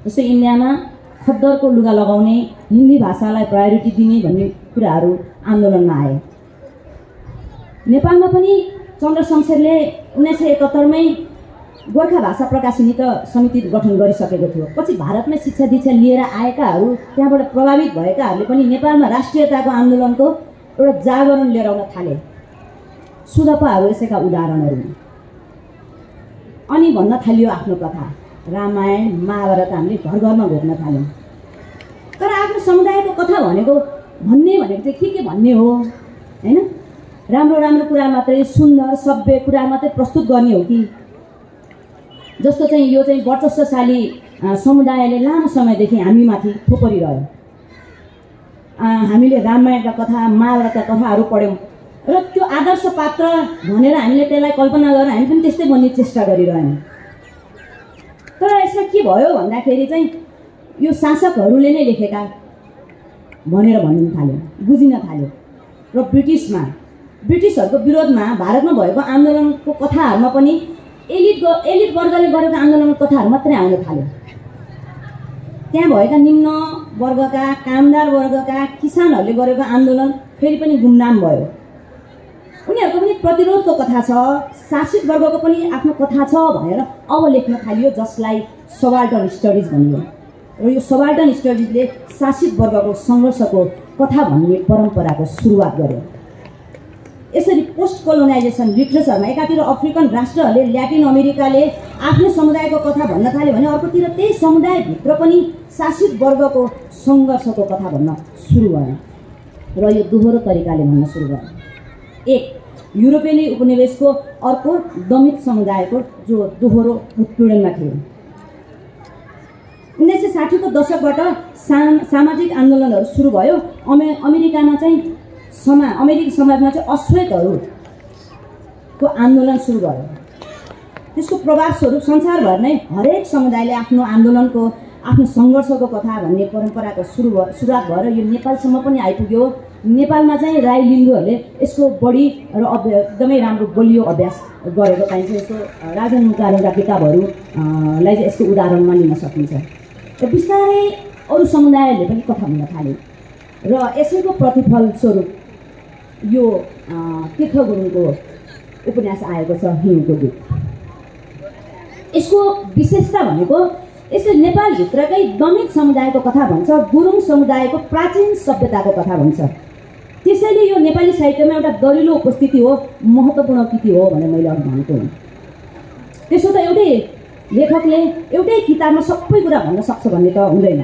जस्तै इन्डियामा खद्दरको लुगा लगाउने, हिन्दी भाषालाई प्रायोरिटी दिने भन्ने कुराहरू आन्दोलनमा आए। नेपालमा पनि चन्द्र शमशेरले 1971मै गोर्खा भाषा प्रकाशिनी समिति गठन गरिसकेको थियो। पछि भारतमै शिक्षा दीक्षा लिएर आएकाहरू, त्यहाँबाट प्रभावित भएकाहरूले पनि नेपालमा राष्ट्रियताको आन्दोलनको एउटा जागरण लिएर आउन थाले। सुदपाहरू यसैका उदाहरणहरू। अनि भन्न थालियो आफ्नो कथा, रामायण महाभारत हामीले घर घरमा घोक्न थाल्यौँ। तर आफ्नो समुदायको कथा भनेको चाहिँ के भन्ने हो होइन? राम्रो कुरा मात्रै, सुन्दर सभ्य कुरा मात्रै प्रस्तुत गर्ने हो कि? जस्तो चाहिँ यो चाहिँ वर्चस्वशाली समुदायले लामो समयदेखि हामीमाथि थोपरिरह्यो। हामीले रामायणका कथा, महाभारतका कथाहरू पढ्यौँ र त्यो आदर्श पात्र भनेर हामीले त्यसलाई कल्पना गरेर हामी पनि त्यस्तै बन्ने चेष्टा गरिरह्यौँ। तर यसमा के भयो भन्दाखेरि चाहिँ यो शासकहरूले नै लेखेका भनेर भन्न थाल्यो, बुझिन थाल्यो। र ब्रिटिसहरूको विरोधमा भारतमा भएको आन्दोलनको कथाहरूमा पनि एलिट वर्गले गरेको आन्दोलनको कथाहरू मात्रै आउन थाल्यो। त्यहाँ भएका निम्न वर्गका, कामदार वर्गका, किसानहरूले गरेको आन्दोलन फेरि पनि गुमनाम भयो। उनीहरूको पनि प्रतिरोधको कथा छ, शासित वर्गको पनि आफ्नो कथा छ भनेर अब लेख्न थालियो, जसलाई सबाल्टर्न स्टडिज भनियो। र यो सबाल्टर्न स्टडिजले शासित वर्गको सङ्घर्षको कथा भन्ने परम्पराको सुरुवात गर्यो। यसरी पोस्ट कोलोनाइजेसन लिटरेचरमा एकातिर अफ्रिकन राष्ट्रहरूले, ल्याटिन अमेरिकाले आफ्नो समुदायको कथा भन्न थाल्यो भने अर्कोतिर त्यही समुदायभित्र पनि शासित वर्गको सङ्घर्षको कथा भन्न सुरु भयो र यो दोहोरो तरिकाले भन्न सुरु भयो। एक युरोपेली उपनिवेशको, अर्को दमित समुदायको जो दोहोरो उत्पीडनमा थियो। 1960 को दशकबाट सामाजिक आन्दोलनहरू सुरु भयो। अमेरिकामा चाहिँ अमेरिकी समाजमा चाहिँ अश्वेतहरूको आन्दोलन सुरु भयो। त्यसको प्रभावस्वरूप संसारभर नै हरेक समुदायले आफ्नो आन्दोलनको, आफ्नो सङ्घर्षको कथा भन्ने परम्पराको सुरुवात भएर यो नेपालसम्म पनि आइपुग्यो। नेपालमा चाहिँ राई लिम्बूहरूले यसको बढी र एकदमै राम्रो बलियो अभ्यास गरेको पाइन्छ। यसको राजन मुकारका किताबहरूलाई चाहिँ यसको उदाहरण मानिन सकिन्छ। र बिस्तारै अरू समुदायहरूले पनि कथा भन्न थाले र यसैको प्रतिफल स्वरूप यो तीर्थ गुरुङको उपन्यास आएको छ हिउँको गीत। यसको विशेषता भनेको यसले नेपालभित्रकै दमित समुदायको कथा भन्छ, गुरुङ समुदायको प्राचीन सभ्यताको कथा भन्छ। त्यसैले यो नेपाली साहित्यमा एउटा दरिलो उपस्थिति हो, महत्त्वपूर्ण कृति हो भनेर मैले अघि भनेको हुँ। त्यसो त एउटै लेखकले एउटै किताबमा सबै कुरा भन्न सक्छ भन्ने त हुँदैन।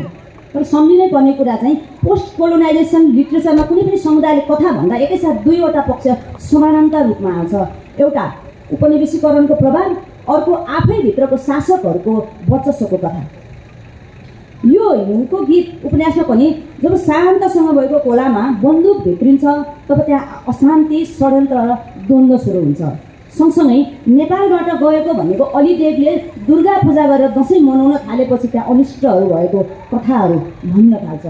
तर सम्झिनै पर्ने कुरा चाहिँ पोस्ट कोलोनाइजेसन लिट्रेचरमा कुनै पनि समुदायले कथा भन्दा एकैसाथ दुईवटा पक्ष समानान्तर रूपमा आउँछ। एउटा उपनिवेशीकरणको प्रभाव, अर्को आफैभित्रको शासकहरूको वर्चस्वको कथा। यो हिउँको गीत उपन्यासमा पनि जब शान्तसँग भएको खोलामा बन्दुक भित्रिन्छ तब त्यहाँ अशान्ति, षड्यन्त्र र द्वन्द्व सुरु हुन्छ। सँगसँगै नेपालबाट गएको भनेको अलिदेवले दुर्गा पूजा गरेर दसैँ मनाउन थालेपछि त्यहाँ अनिष्टहरू भएको कथाहरू भन्न थाल्छ।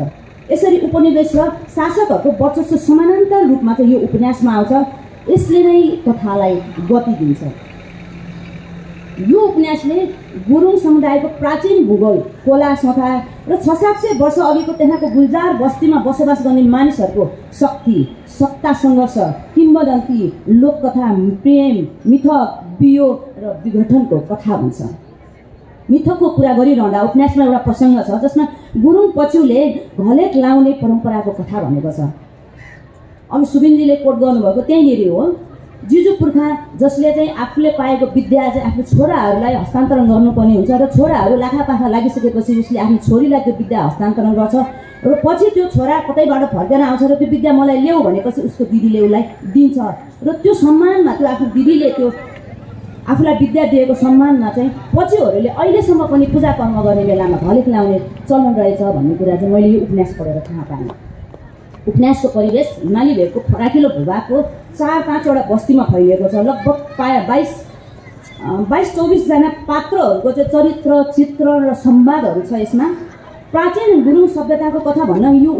यसरी उपनिवेश र शासकहरूको वर्चस्व समानान्तर रूपमा चाहिँ यो उपन्यासमा आउँछ। यसले नै कथालाई गति दिन्छ। यो उपन्यासले गुरुङ समुदायको प्राचीन भूगोल, खोला सथा र 600-700 वर्ष अघिको त्यहाँको गुल्जार बस्तीमा बसोबास गर्ने मानिसहरूको शक्ति, सत्ता सङ्घर्ष, किम्वदन्ती, लोककथा, प्रेम, मिथक, वियोग र विघटनको कथा हुन्छ। मिथकको कुरा गरिरहँदा उपन्यासमा एउटा प्रसङ्ग छ जसमा गुरुङ पछ्युले घलेट लाउने परम्पराको कथा भनेको छ। अब सुबिनजीले कोट गर्नुभएको त्यहीँनिर हो। जिजु पुर्खा जसले चाहिँ आफूले पाएको विद्या चाहिँ आफ्नो छोराहरूलाई हस्तान्तरण गर्नुपर्ने हुन्छ र छोराहरू लाखापाखा लागिसकेपछि उसले आफ्नो छोरीलाई त्यो विद्या हस्तान्तरण गर्छ र पछि त्यो छोरा कतैबाट फर्केर आउँछ र त्यो विद्या मलाई ल्याऊ भनेपछि उसको दिदीले उसलाई दिन्छ र त्यो सम्मानमा, त्यो आफ्नो दिदीले त्यो आफूलाई विद्या दिएको सम्मानमा चाहिँ पछिहरूले अहिलेसम्म पनि पूजा कर्म गर्ने बेलामा घलेट ल्याउने चलन रहेछ भन्ने कुरा चाहिँ मैले यो उपन्यास पढेर थाहा पाएँ। उपन्यासको परिवेश हिमाली भेगको फराकिलो भूभागको 4-5वटा बस्तीमा फैलिएको छ। लगभग 22-24 जना पात्रहरूको चाहिँ चरित्र, चित्र र संवादहरू छ यसमा। प्राचीन गुरुङ सभ्यताको कथा भन्न यो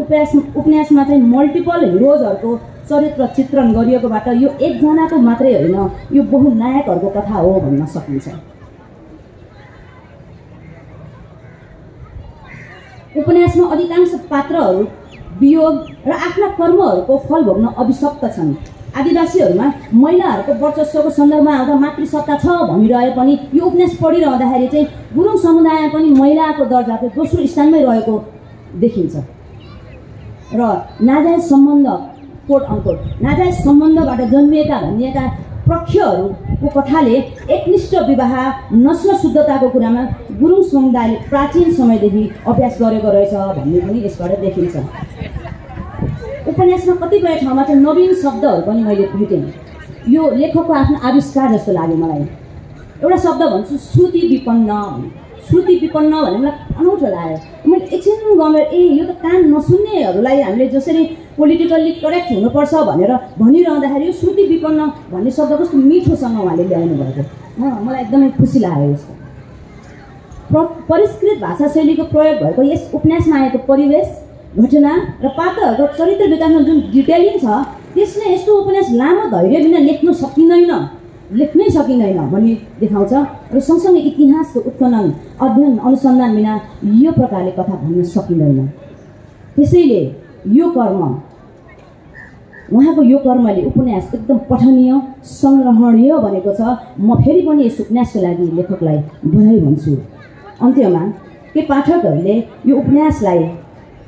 उपन्यासमा चाहिँ मल्टिपल हिरोजहरूको चरित्र चित्रण गरिएकोबाट यो एकजनाको मात्रै होइन, यो बहुनायकहरूको कथा हो भन्न सकिन्छ। उपन्यासमा अधिकांश पात्रहरू वियोग र आफ्ना कर्महरूको फल भोग्न अभिशप्त छन्। आदिवासीहरूमा महिलाहरूको वर्चस्वको सन्दर्भमा आउँदा मातृसत्ता छ भनिरहे पनि यो उपन्यास पढिरहँदाखेरि चाहिँ गुरुङ समुदायमा पनि महिलाको दर्जा चाहिँ दोस्रो स्थानमै रहेको देखिन्छ। र नाजायज सम्बन्ध, कोट अनकोट, नाजायज सम्बन्धबाट जन्मिएका भनिएका पक्षहरूको कथाले एकनिष्ठ विवाह, नस्ल शुद्धताको कुरामा गुरुङ समुदायले प्राचीन समयदेखि अभ्यास गरेको रहेछ भन्ने पनि यसबाट देखिन्छ। उपन्यासमा कतिपय ठाउँमा चाहिँ नवीन शब्दहरू पनि मैले भेटेँ। यो लेखकको आफ्नो आविष्कार जस्तो लाग्यो मलाई। एउटा शब्द भन्छु, श्रुति विपन्न। श्रुति विपन्न भने मलाई अनौठो लाग्यो। मैले एकछिन गमेर यो त कान नसुन्नेहरूलाई हामीले जसरी पोलिटिकल्ली करेक्ट हुनुपर्छ भनेर भनिरहँदाखेरि यो श्रुति विपन्न भन्ने शब्द कस्तो मिठोसँग उहाँले ल्याउनु भएको, मलाई एकदमै खुसी लाग्यो। यसको परिष्कृत भाषा शैलीको प्रयोग भएको यस उपन्यासमा आएको परिवेश, घटना र पात्रहरूको चरित्र विकासमा जुन डिटेलिङ छ त्यसले यस्तो उपन्यास लामो धैर्य बिना लेख्नै सकिँदैन भन्ने देखाउँछ। र सँगसँगै इतिहासको उत्खनन, अध्ययन, अनुसन्धान बिना यो प्रकारले कथा भन्न सकिँदैन। त्यसैले यो कर्म, उहाँको यो कर्मले उपन्यास एकदम पठनीय, सङ्ग्रहणीय बनेको छ। म फेरि पनि यस उपन्यासको लागि लेखकलाई बधाई भन्छु। अन्त्यमा के पाठकहरूले यो उपन्यासलाई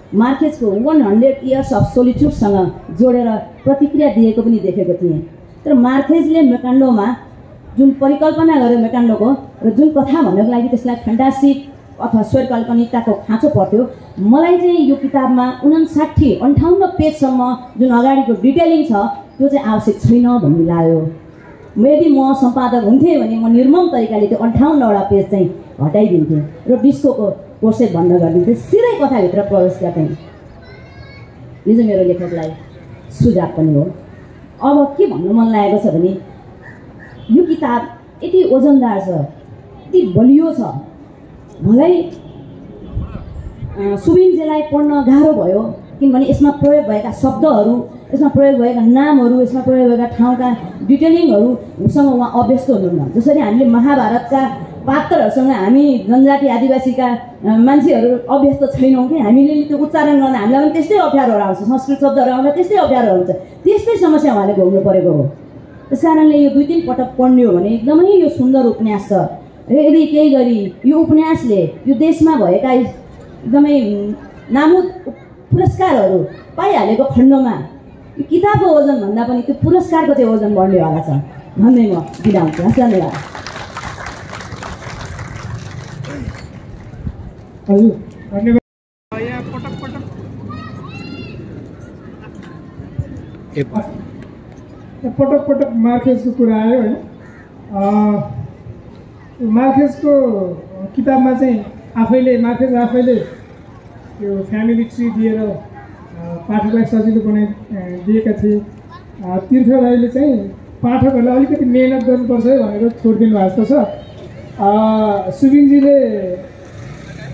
मार्केजको 100 Years of Solitudeसँग जोडेर प्रतिक्रिया दिएको पनि देखेको थिएँ। तर मार्केजले मेकान्डोमा जुन परिकल्पना गर्यो मेकान्डोको र जुन कथा भन्नको लागि त्यसलाई फ्यान्टास्टिक अथवा स्वर काल्पनिकताको खाँचो पर्थ्यो। मलाई चाहिँ यो किताबमा 59-58 पेजसम्म जुन अगाडिको डिटेलिङ छ त्यो चाहिँ आवश्यक छैन भन्ने लाग्यो। यदि म सम्पादक हुन्थेँ भने म निर्मम तरिकाले त्यो 58वटा पेज चाहिँ हटाइदिन्थेँ र डिस्कोको कोर्सेट बन्द गरिदिन्थेँ, सिधै कथाभित्र प्रवेश गर्थेँ। यो चाहिँ मेरो लेखकलाई सुझाव पनि हो। अब के भन्नु मन लागेको छ भने यो किताब यति ओजनदार छ, यति बलियो छ, मलाई सुबिनजीलाई पढ्न गाह्रो भयो किनभने यसमा प्रयोग भएका शब्दहरू, यसमा प्रयोग भएका नामहरू, यसमा प्रयोग भएका ठाउँका डिटेलिङहरूसँग उहाँ अभ्यस्त हुनुहुन्न। जसरी हामीले महाभारतका पात्रहरूसँग हामी जनजाति आदिवासीका मान्छेहरू अभ्यस्त छैनौँ कि हामीले त्यो उच्चारण गर्दा हामीलाई पनि त्यस्तै अप्ठ्यारोहरू आउँछ, संस्कृत शब्दहरू आउँदा त्यस्तै अप्ठ्यारो हुन्छ, त्यस्तै समस्या उहाँले भोग्नु परेको हो। त्यस कारणले यो 2-3 पटक पढ्ने हो भने एकदमै यो सुन्दर उपन्यास छ। यदि केही गरी यो उपन्यासले यो देशमा भएका एकदमै नामुद पुरस्कारहरू पाइहालेको खण्डमा यो किताबको ओजन भन्दा पनि त्यो पुरस्कारको चाहिँ ओजन बढ्नेवाला छ भन्दै म बिदा हुन्छु। धन्यवाद। हजुर धन्यवाद। यहाँ पटक पटक मार्केसको कुरा आयो होइन। मार्केसको किताबमा चाहिँ मार्केस आफैले त्यो फ्यामिली ट्री दिएर पाठकलाई सजिलो दिएका थिए। तीर्थ राईले चाहिँ पाठकहरूलाई अलिकति मेहनत गर्नुपर्छ है भनेर छोडिदिनु भएको छ। सुबिनजीले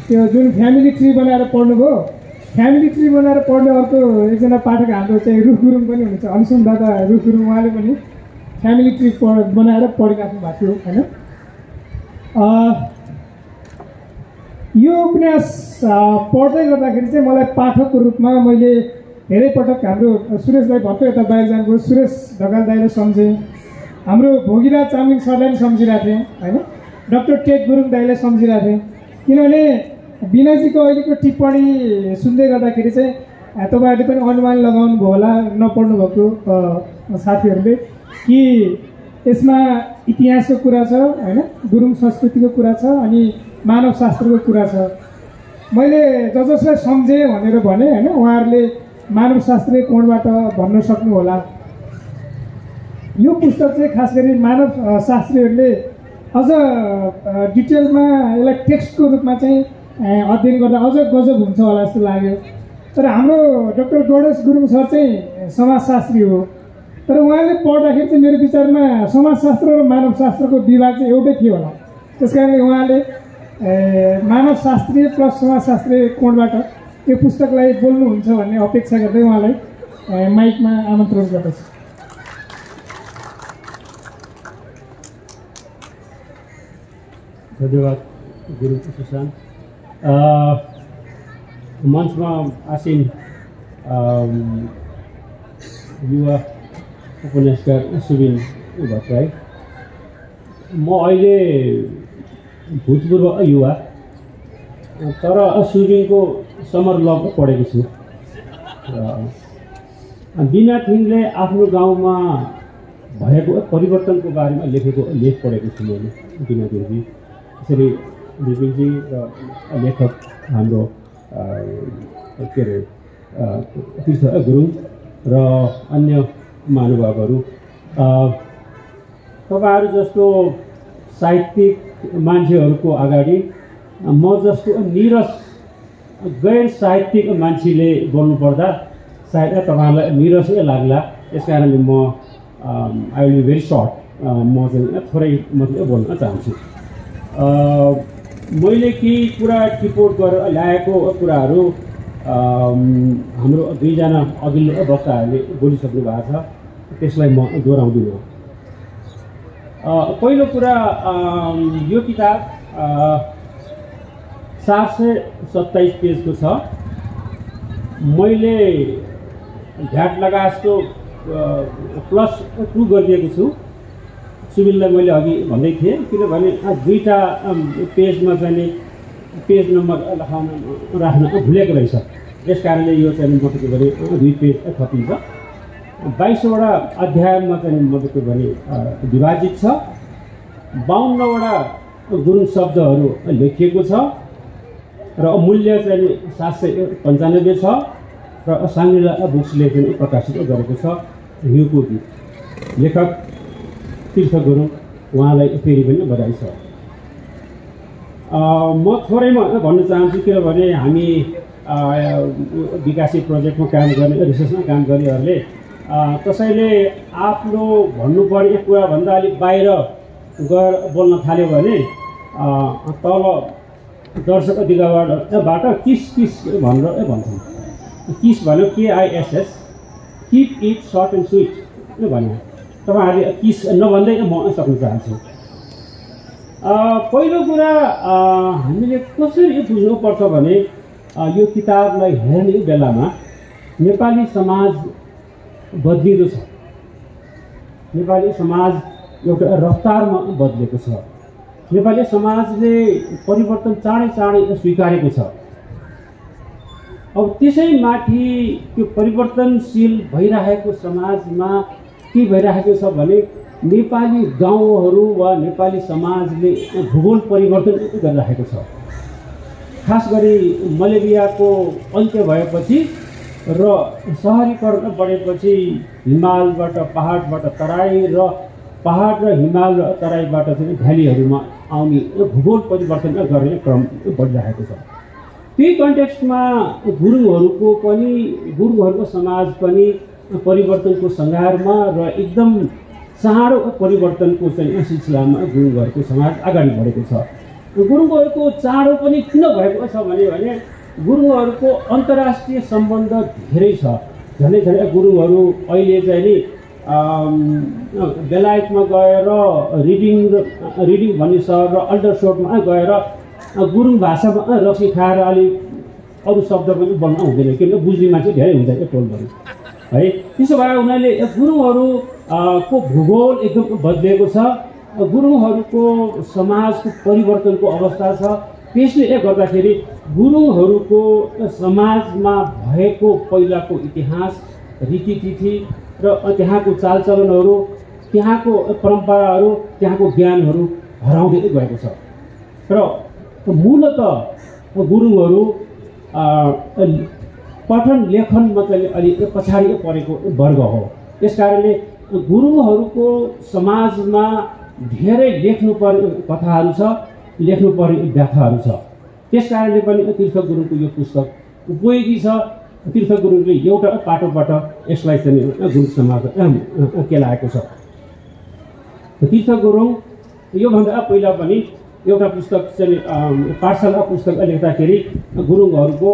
त्यो जुन फ्यामिली ट्री बनाएर पढ्नुभयो, फ्यामिली ट्री बनाएर पढ्ने अर्को एकजना पाठक हाम्रो चाहिँ रुख गुरुङ पनि हुनुहुन्छ, अनुसुन दादा रुख गुरुङ, उहाँले पनि फ्यामिली ट्री बनाएर पढिराख्नु भएको थियो होइन। यो उपन्यास पढ्दै गर्दाखेरि चाहिँ मलाई पाठकको रूपमा मैले धेरै पटक हाम्रो सुरेश दाई भर्खर यता बाहिर जानुभयो, सुरेश ढकाल दाईले सम्झेँ, हाम्रो भोगिराज चामलिङ सरलाई पनि सम्झिरहेको थिएँ होइन, डाक्टर टेक गुरुङ दाईलाई सम्झिरहेको थिएँ। किनभने बिनाजीको अहिलेको टिप्पणी सुन्दै गर्दाखेरि चाहिँ तपाईँहरूले पनि अनुमान लगाउनु भयो होला नपढ्नु भएको साथीहरूले कि यसमा इतिहासको कुरा छ होइन, गुरुङ संस्कृतिको कुरा छ अनि मानव शास्त्रको कुरा छ। मैले जसलाई सम्झेँ भनेर भने होइन, उहाँहरूले मानव शास्त्रीय कोणबाट भन्न सक्नु होला। यो पुस्तक चाहिँ खास गरी मानव शास्त्रीहरूले अझ डिटेलमा यसलाई टेक्स्टको रूपमा चाहिँ अध्ययन गर्दा अझ गजब हुन्छ होला जस्तो लाग्यो। तर हाम्रो डाक्टर गणेश गुरुङ सर चाहिँ समाजशास्त्री हो, तर उहाँले पढ्दाखेरि चाहिँ मेरो विचारमा समाजशास्त्र र मानव शास्त्रको विभाग चाहिँ एउटै थियो होला। त्यस कारणले उहाँले मानव शास्त्रीय प्लस समाजशास्त्रीय कोणबाट यो पुस्तकलाई बोल्नुहुन्छ भन्ने अपेक्षा गर्दै उहाँलाई माइकमा आमन्त्रण गर्दछु। धन्यवाद गुरुङ सुशान्त। मञ्चमा आसीन युवा उपन्यासकार सुबिन भट्टराई, म अहिले भूतपूर्व युवा, तर सुबिनको समर लभ पढेको छु। बिना थिङले आफ्नो गाउँमा भएको परिवर्तनको बारेमा लेखेको लेख पढेको छु मैले बिना थिङजी। त्यसरी विपिनजी र लेखक हाम्रो के अरे तीर्थ गुरुङ र अन्य महानुभावहरू, तपाईँहरू जस्तो साहित्यिक मान्छेहरूको अगाडि म जस्तो निरस गैर साहित्यिक मान्छेले बोल्नुपर्दा सायद तपाईँहरूलाई निरसै लाग्ला। त्यस कारणले म I will be very short, म चाहिँ थोरै मात्रै बोल्न चाहन्छु। मैले केही कुरा टिपोट गरेर ल्याएको कुराहरू हाम्रो दुईजना अघिल्लो वक्ताहरूले बोलिसक्नु भएको छ, त्यसलाई म दोहोऱ्याउँदिनँ। पहिलो कुरा, यो किताब 727 पेजको छ। मैले घाट लगाए जस्तो +2 गरिदिएको छु। सुबिनलाई मैले अघि भन्दै थिएँ, किनभने दुईवटा पेजमा चाहिँ पेज नम्बर राख्न भुलेको रहेछ। यस कारणले यो चाहिँ मतलब भने 2 पेज थपिन्छ। 22वटा अध्यायमा चाहिँ मतलब भने विभाजित छ। 52वटा गुरुङ शब्दहरू लेखिएको छ र मूल्य चाहिँ 795 छ र साङ्ग्रिला बुक्सले पनि प्रकाशित गरेको छ हिउँको गीत। लेखक तीर्थ गुरुङ, उहाँलाई फेरि पनि बधाई छ। म थोरैमा भन्न चाहन्छु किनभने हामी विकासी प्रोजेक्टमा काम गर्ने रिसर्चमा काम गर्नेहरूले कसैले आफ्नो भन्नुपर्ने कुराभन्दा अलिक बाहिर गएर बोल्न थाल्यो भने तल दर्शक दिगबाट किस भनेर भन्छन्। किस भन्यो KISS, keep it short and sweet भन्यो। तपाईँहरूले किस नभन्दै म सक्न चाहन्छु। पहिलो कुरा हामीले कसरी बुझ्नुपर्छ भने यो किताबलाई हेर्ने बेलामा नेपाली समाज बदलिँदो छ। नेपाली समाज एउटा रफ्तारमा बदलेको छ। नेपाली समाजले परिवर्तन चाँडै स्वीकारेको छ। अब त्यसैमाथि त्यो परिवर्तनशील भइरहेको समाजमा के भइरहेको छ भने नेपाली गाउँहरू वा नेपाली समाजले भूगोल परिवर्तन गरिरहेको छ। खास गरी मलेरियाको अन्त्य भएपछि र सहरीकरण बढेपछि हिमालबाट पहाडबाट तराई र पहाड र हिमाल र तराईबाट चाहिँ भ्यालीहरूमा आउने भूगोल परिवर्तन गर्ने क्रम बढिरहेको छ। त्यही कन्टेक्स्टमा गुरुङहरूको समाज पनि परिवर्तनको सङ्घारमा र एकदम चाँडो परिवर्तनको चाहिँ सिलसिलामा गुरुङहरूको समाज अगाडि बढेको छ। गुरुङहरूको चाँडो पनि किन भएको छ भने गुरुङहरूको अन्तर्राष्ट्रिय सम्बन्ध धेरै छ। झन्डै गुरुङहरू अहिले चाहिँ नि बेलायतमा गएर रिडिङ भन्ने सहर र अल्डरसोटमा गएर गुरुङ भाषामा रक्सी खाएर अलिक अरू शब्द पनि बोल्न हुँदैन, किनभने बुझ्ने मान्छे धेरै हुन्छ टोलभरि है। त्यसो भए उनीहरूले गुरुङहरूको भूगोल एकदम बदलेको छ। गुरुङहरूको समाजको परिवर्तनको अवस्था छ। त्यसले गर्दाखेरि गुरुङहरूको समाजमा भएको पहिलाको इतिहास, रीतिथिति र त्यहाँको चालचलनहरू, त्यहाँको परम्पराहरू, त्यहाँको ज्ञानहरू हराउँदै गएको छ। र मूलतः गुरुङहरू पठन लेखनमा चाहिँ अलिक पछाडि परेको वर्ग हो। त्यसकारणले गुरुङहरूको समाजमा धेरै लेख्नुपर्ने कथाहरू छ, लेख्नुपर्ने व्याख्याहरू छ। त्यसकारणले पनि तीर्थ गुरुङको यो पुस्तक उपयोगी छ। तीर्थ गुरुङले एउटा पाटोबाट यसलाई चाहिँ गुरुङ समाज केलाएको छ। तीर्थ गुरुङ योभन्दा पहिला पनि एउटा पुस्तक चाहिँ पाठशाला पुस्तक लेख्दाखेरि गुरुङहरूको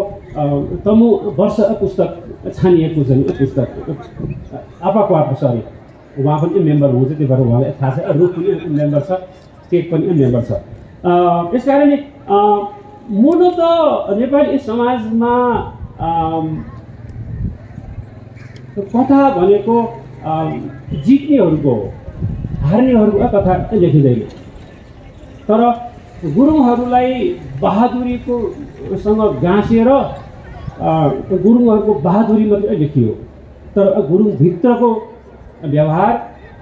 तमु वर्ष पुस्तक छानिएको चाहिँ पुस्तक आपाको सरी उहाँ पनि मेम्बर हुनुहुन्छ, त्यही भएर उहाँलाई थाहा छ। रुख पनि मेम्बर छ, टेक पनि मेम्बर छ। त्यस कारणले मूलतः नेपाली समाजमा कथा भनेको जित्नेहरूको हो, हार्नेहरूको कथा लेखिँदैन। तर गुरुङहरूलाई बहादुरीसँग गाँसेर गुरुङहरूको बहादुरी मात्रै लेखियो, तर गुरुङभित्रको व्यवहार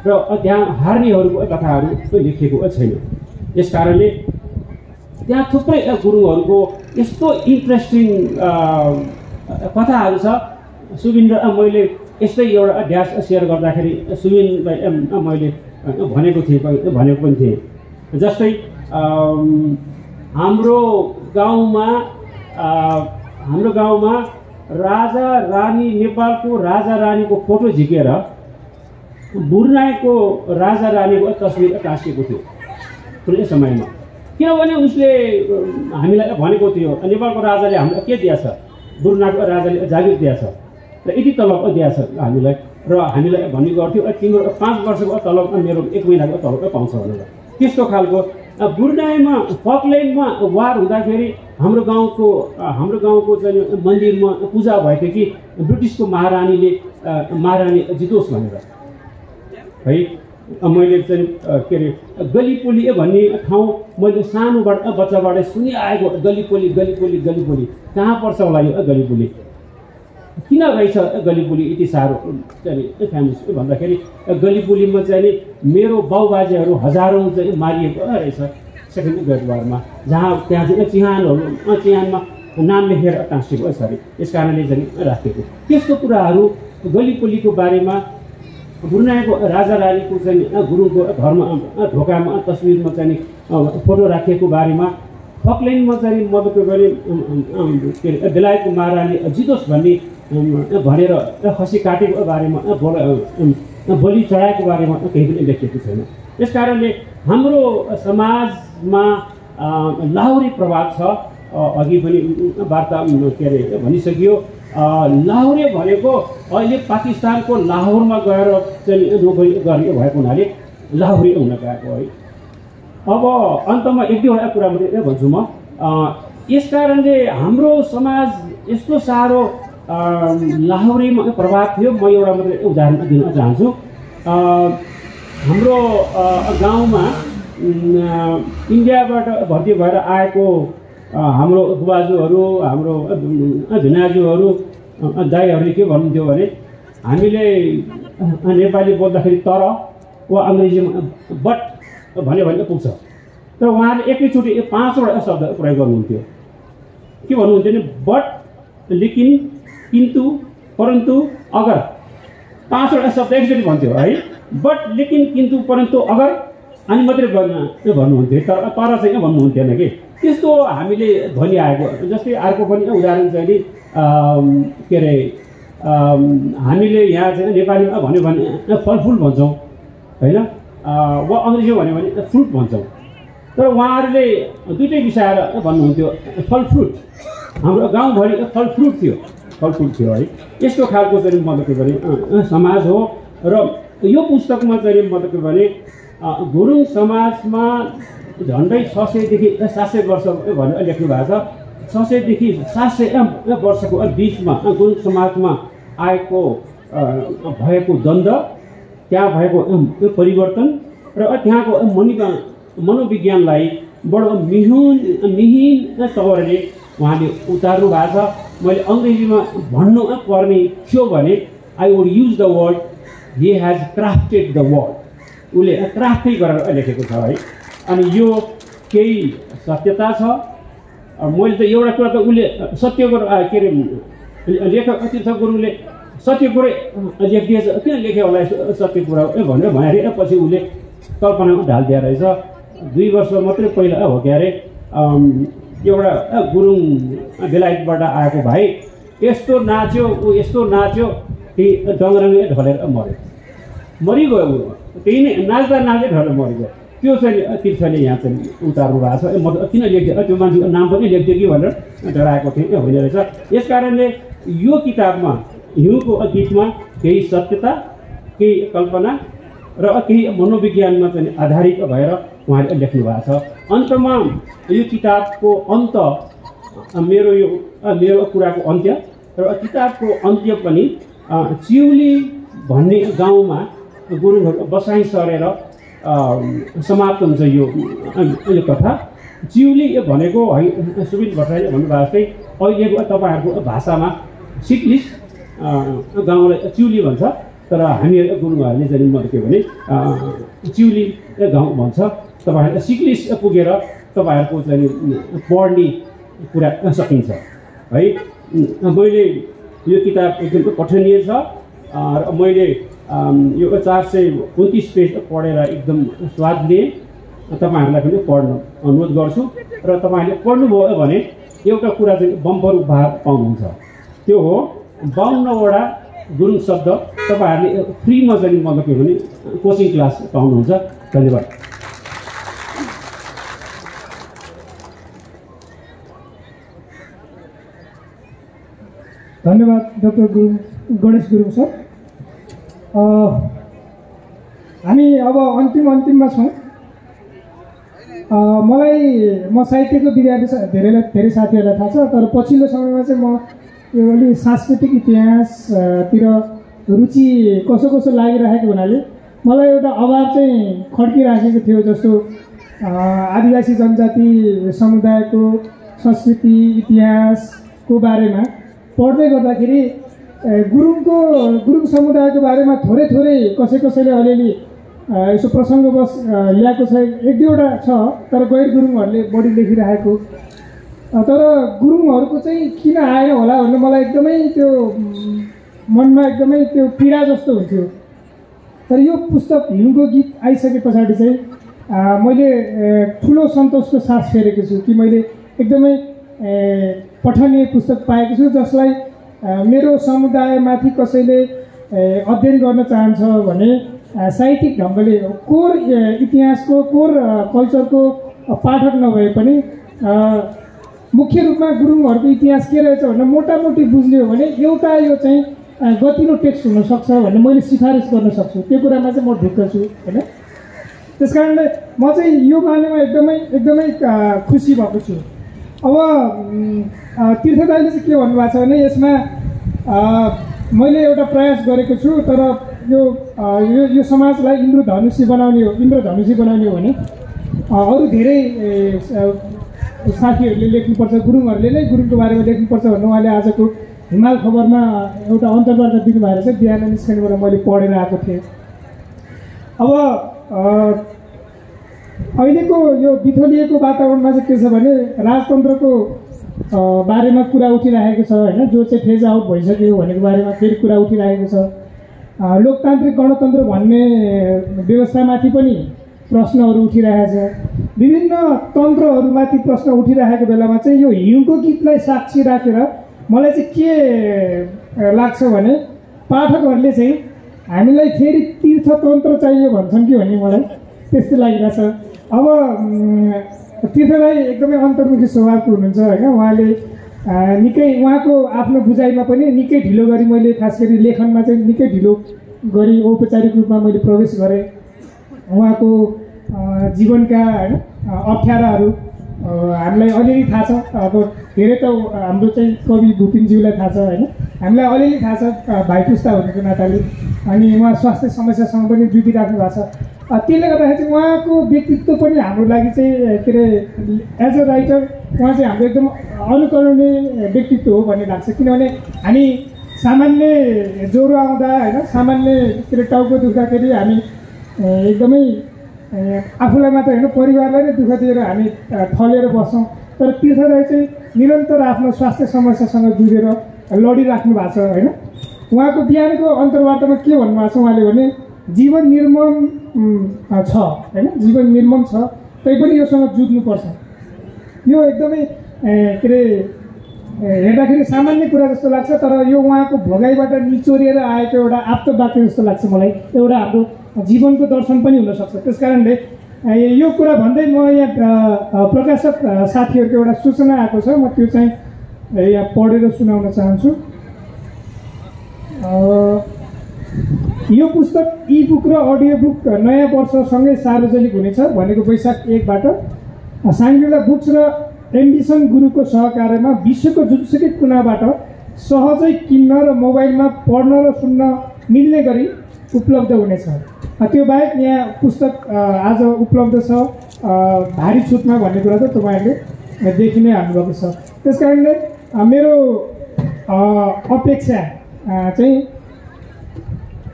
र त्यहाँ हार्नेहरूको कथाहरू लेखिएको छैन। यस कारणले त्यहाँ थुप्रै गुरुङहरूको यस्तो इन्ट्रेस्टिङ कथाहरू छ। सुबिन र मैले यस्तै एउटा ड्यास सेयर गर्दाखेरि सुबिनलाई मैले भनेको पनि थिएँ। जस्तै हाम्रो गाउँमा राजा रानी, नेपालको राजा रानीको फोटो झिकेर बुर्नाईको राजा रानीको तस्बिर टाँसिएको थियो कुनै समयमा। किनभने उसले हामीलाई भनेको थियो नेपालको राजाले हामीलाई के दिएछ, बुर्नाईको राजाले जागिर दिएछ र यति तलब दिएछ हामीलाई, र हामीलाई भन्ने गर्थ्यो तिम्रो 5 वर्षको तलब मेरो 1 महिनाको तलब पाउँछ भनेर। त्यस्तो खालको बुर्नाईमा फकल्यान्डमा वार हुँदाखेरि हाम्रो गाउँको चाहिँ मन्दिरमा पूजा भएको कि ब्रिटिसको महारानी जितोस् भनेर है। मैले चाहिँ के अरे गलिपोली भन्ने ठाउँ मैले सानोबाट बच्चाबाटै सुनिआएको। गलिपोली कहाँ पर्छ होला यो गलिपोली, किन रहेछ गलिपोली यति साह्रो चाहिँ फेमस भन्दाखेरि गलिपोलीमा चाहिँ मेरो बाउबाजेहरू हजारौँ चाहिँ मारिएको रहेछ। सेकेन्ड ग्रेडवारमा, त्यहाँ चाहिँ चिहानमा नाम लेखेर टाँसिएको सरी यस कारणले चाहिँ राखेको। त्यस्तो कुराहरू गलीपल्लीको बारेमा ब्रुनाईको राजा रानीको चाहिँ गुरुङको घरमा ढोकामा तस्विरमा चाहिँ फोटो राखेको बारेमा, फकल्यान्डमा चाहिँ मद्दत गरे के अरे बेलायतको महारानी जितोस् भनेर खसी काटेको बारेमा बलि चढाएको बारेमा केही पनि लेखिएको छैन। यस कारणले हाम्रो समाजमा लाहुरे प्रभाव छ। अघि पनि वार्ता के अरे भनिसकियो, लाहुरे भनेको अहिले पाकिस्तानको लाहोरमा गएर चाहिँ नोकरी गर्ने भएको हुनाले लाहुरे हुन गएको है। अब अन्तमा एक दुईवटा कुरा मात्रै भन्छु म। यस कारणले हाम्रो समाज यस्तो साह्रो लाहुरेमा प्रभाव थियो। म एउटा मात्रै उदाहरण दिन चाहन्छु। हाम्रो गाउँमा इन्डियाबाट भर्ती भएर आएको हाम्रो बुबाजुहरू, हाम्रो भिनाजुहरू, दाईहरूले के भन्नुहुन्थ्यो भने हामीले नेपाली बोल्दाखेरि तर वा अङ्ग्रेजीमा बट भन्यो भने पुग्छ। तर उहाँहरूले एकैचोटि 5वटा शब्द प्रयोग गर्नुहुन्थ्यो। के भन्नुहुन्थ्यो भने बट, लेकिन, किन्तु, परन्तु, अगर, 5वटा शब्द एकचोटि भन्थ्यो है। बट, लेकिन, किन्तु, परन्तु, अगर अनि मात्रै भन्नुहुन्थ्यो, तर चाहिँ भन्नुहुन्थेन कि। त्यस्तो हामीले भनिआएको। जस्तै अर्को पनि उदाहरण चाहिँ नि के अरे हामीले यहाँ चाहिँ नेपालीमा भन्यो भने फलफुल भन्छौँ होइन, वा अङ्ग्रेजीमा भन्यो भने फ्रुट भन्छौँ। तर उहाँहरूले दुइटै मिसाएर भन्नुहुन्थ्यो फलफ्रुट। हाम्रो गाउँभरि फलफ्रुट थियो है। यस्तो खालको चाहिँ मतलब के भने समाज हो। र यो पुस्तकमा चाहिँ मतलब के भने गुरुङ समाजमा झन्डै 600देखि 700 वर्ष भनेर लेख्नु भएको छ। 600देखि 700 वर्षको बिचमा गुरुङ समाजमा आएको भएको द्वन्द्व, त्यहाँ भएको परिवर्तन र त्यहाँको मनोविज्ञानलाई बडो मिहिन तवरले उहाँले उतार्नु भएको छ। मैले अङ्ग्रेजीमा भन्नु पर्ने थियो भने I would use the word he has crafted the word. उसले क्राफ्टै गरेर लेखेको छ है। अनि यो केही सत्यता छ। मैले त एउटा कुरा त उसले सत्य के अरे लेखक तीर्थ गुरुङले सत्य कुरै लेखिदिएछ, किन लेख्यो होला सत्य कुरा भनेर भनेर पछि उसले कल्पनामा ढालिदिएर रहेछ। 2 वर्ष मात्रै पहिला हो के अरे एउटा गुरुङ बेलायतबाट आएको भाइ यस्तो नाच्यो, ऊ यस्तो नाच्यो कि डङ्गरङ्गले ढलेर मरिगयो। ऊ त्यही नै नाच्दा ढलेर मरिगयो। त्यो चाहिँ तीर्थले यहाँ चाहिँ उतार्नु भएको छ। म किन लेख्थेँ त्यो मान्छेको नाम पनि लेख्थेँ कि भनेर डराएको थिएँ होइन रहेछ। यस कारणले यो किताबमा हिउँको गीतमा केही सत्यता, केही कल्पना र केही मनोविज्ञानमा चाहिँ आधारित भएर उहाँले लेख्नु भएको छ। अन्तमा यो किताबको अन्त मेरो कुराको अन्त्य र किताबको अन्त्य पनि चिउली भन्ने गाउँमा गुरुङहरू बसाइँ सरेर समाप्त हुन्छ यो कथा। चिउली भनेको है सुबिन भट्टराईले भन्नुभएको जस्तै अहिलेको तपाईँहरूको भाषामा सिक्लिस गाउँलाई चिउली भन्छ, तर हामीहरू गुरुङहरूले चाहिँ मतलब के भने चिउली गाउँ भन्छ। तपाईँहरूले सिक्लिस पुगेर तपाईँहरूको चाहिँ पढ्ने कुरा सकिन्छ है। मैले यो किताब एकदम पठनीय छ र मैले यो 429 पेज पढेर एकदम स्वाद लिएँ। तपाईँहरूलाई पनि पढ्न अनुरोध गर्छु र तपाईँहरूले पढ्नुभयो भने एउटा कुरा चाहिँ बम्पर उपहार पाउनुहुन्छ। त्यो हो 52वटा गुरुङ शब्द तपाईँहरूले फ्रीमा चाहिँ मतलब के भने कोचिङ क्लास पाउनुहुन्छ। धन्यवाद। धन्यवाद डाक्टर गणेश गुरुङ सर। हामी अब अन्तिममा छौँ। म साहित्यको विद्यार्थी धेरै साथीहरूलाई थाहा छ, तर पछिल्लो समयमा चाहिँ म यो अलि सांस्कृतिक इतिहासतिर रुचि कसो लागिरहेको हुनाले मलाई एउटा अभाव चाहिँ खड्किराखेको थियो। जस्तो आदिवासी जनजाति समुदायको संस्कृति इतिहासको बारेमा पढ्दै गर्दाखेरि गुरुङ समुदायको बारेमा थोरै कसैले अलिअलि यसो प्रसङ्गवश ल्याएको छ, एक दुईवटा छ, तर गैर गुरुङहरूले बढी लेखिरहेको। तर गुरुङहरूको चाहिँ किन आएन होला भन्ने मलाई एकदमै त्यो मनमा एकदमै त्यो पीडा जस्तो हुन्थ्यो। तर यो पुस्तक हिउँको गीत आइसके पछाडि चाहिँ मैले ठुलो सन्तोषको सास फेरेको छु कि मैले एकदमै पठनीय पुस्तक पाएको छु, जसलाई मेरो समुदायमाथि कसैले अध्ययन गर्न चाहन्छ भने साहित्यिक ढङ्गले कोर इतिहासको कोर कल्चरको पाठक नभए पनि मुख्य रूपमा गुरुङहरूको इतिहास के रहेछ भनेर मोटामोटी बुझ्ने हो भने एउटा यो चाहिँ गतिलो टेक्स्ट हुनसक्छ भन्ने मैले सिफारिस गर्न सक्छु। त्यो कुरामा चाहिँ म ढुक्क छु होइन। त्यस कारणले म चाहिँ यो बारेमा एकदमै खुसी भएको छु। अब तीर्थ दाइले चाहिँ के भन्नुभएको छ भने यसमा मैले एउटा प्रयास गरेको छु, तर यो समाजलाई इन्द्रधनुषी बनाउने हो भने अरू धेरै साथीहरूले लेख्नुपर्छ, गुरुङहरूले नै गुरुङको बारेमा लेख्नुपर्छ भन्ने उहाँले आजको हिमाल खबरमा एउटा अन्तर्वार्ता दिनुभएको छ। बिहान निस्कनेबाट मैले पढेर आएको थिएँ। अब अहिलेको यो बिथोलिएको वातावरणमा चाहिँ के छ भने राजतन्त्रको बारेमा कुरा उठिरहेको छ होइन, जो चाहिँ फेज आउट भइसक्यो भनेको बारेमा फेरि कुरा उठिरहेको छ। लोकतान्त्रिक गणतन्त्र भन्ने व्यवस्थामाथि पनि प्रश्नहरू उठिरहेको छ। विभिन्न तन्त्रहरूमाथि प्रश्न उठिरहेको बेलामा चाहिँ यो हिउँको गीतलाई साक्षी राखेर मलाई चाहिँ के लाग्छ भने पाठकहरूले चाहिँ हामीलाई फेरि तीर्थतन्त्र चाहियो भन्छन् कि भन्ने मलाई त्यस्तो लागिरहेछ। अब तीर्थलाई एकदमै अन्तर्मुखी स्वभावको हुनुहुन्छ होइन, उहाँले निकै उहाँको आफ्नो बुझाइमा पनि निकै ढिलो गरी मैले खास गरी लेखनमा चाहिँ निकै ढिलो गरी औपचारिक रूपमा मैले प्रवेश गरेँ। उहाँको जीवनका होइन अप्ठ्याराहरू हामीलाई अलिअलि थाहा छ। अब धेरै त हाम्रो चाहिँ कवि भुपिनज्यूलाई थाहा छ होइन, हामीलाई अलिअलि थाहा छ भाइ पुस्ता भनेको नाताले। अनि उहाँ स्वास्थ्य समस्यासँग पनि जुधिराख्नु भएको छ। त्यसले गर्दाखेरि चाहिँ उहाँको व्यक्तित्व पनि हाम्रो लागि चाहिँ के अरे एज अ राइटर उहाँ चाहिँ हाम्रो एकदम अनुकरणीय व्यक्तित्व हो भन्ने लाग्छ। किनभने हामी सामान्य ज्वरो आउँदा होइन, सामान्य के अरे टाउको दुख्दाखेरि हामी एकदमै आफूलाई मात्र होइन परिवारलाई नै दुःख दिएर हामी ठलेर बस्छौँ। तर तीर्थराई चाहिँ निरन्तर आफ्नो स्वास्थ्य समस्यासँग जुझेर लडिराख्नु भएको छ होइन। उहाँको बिहानको अन्तर्वार्तामा के भन्नुभएको छ उहाँले भने जीवन निर्मम छ होइन, जीवन निर्मम छ तैपनि योसँग जुझ्नुपर्छ। यो एकदमै के अरे हेर्दाखेरि सामान्य कुरा जस्तो लाग्छ, तर यो उहाँको भोगाइबाट निचोरिएर आएको एउटा आप्त वाक्य जस्तो लाग्छ मलाई। एउटा हाम्रो जीवनको दर्शन पनि हुनसक्छ। त्यस कारणले यो कुरा भन्दै म यहाँ प्रकाशक साथीहरूको एउटा सूचना आएको छ, म त्यो चाहिँ यहाँ पढेर सुनाउन चाहन्छु। यो पुस्तक ई बुक र अडियो बुक नयाँ वर्षसँगै सार्वजनिक हुनेछ भनेको वैशाख 1बाट साङ्ग्रिला बुक्स र एम्बिसन गुरुको सहकार्यमा विश्वको जुनसुकै कुनाबाट सहजै किन्न र मोबाइलमा पढ्न र सुन्न मिल्ने गरी उपलब्ध हुनेछ। त्यो बाहेक यहाँ पुस्तक आज उपलब्ध छ भारी छुटमा भन्ने कुरा त तपाईँहरूले देखि नै हाल्नुभएको छ। त्यस कारणले मेरो अपेक्षा चाहिँ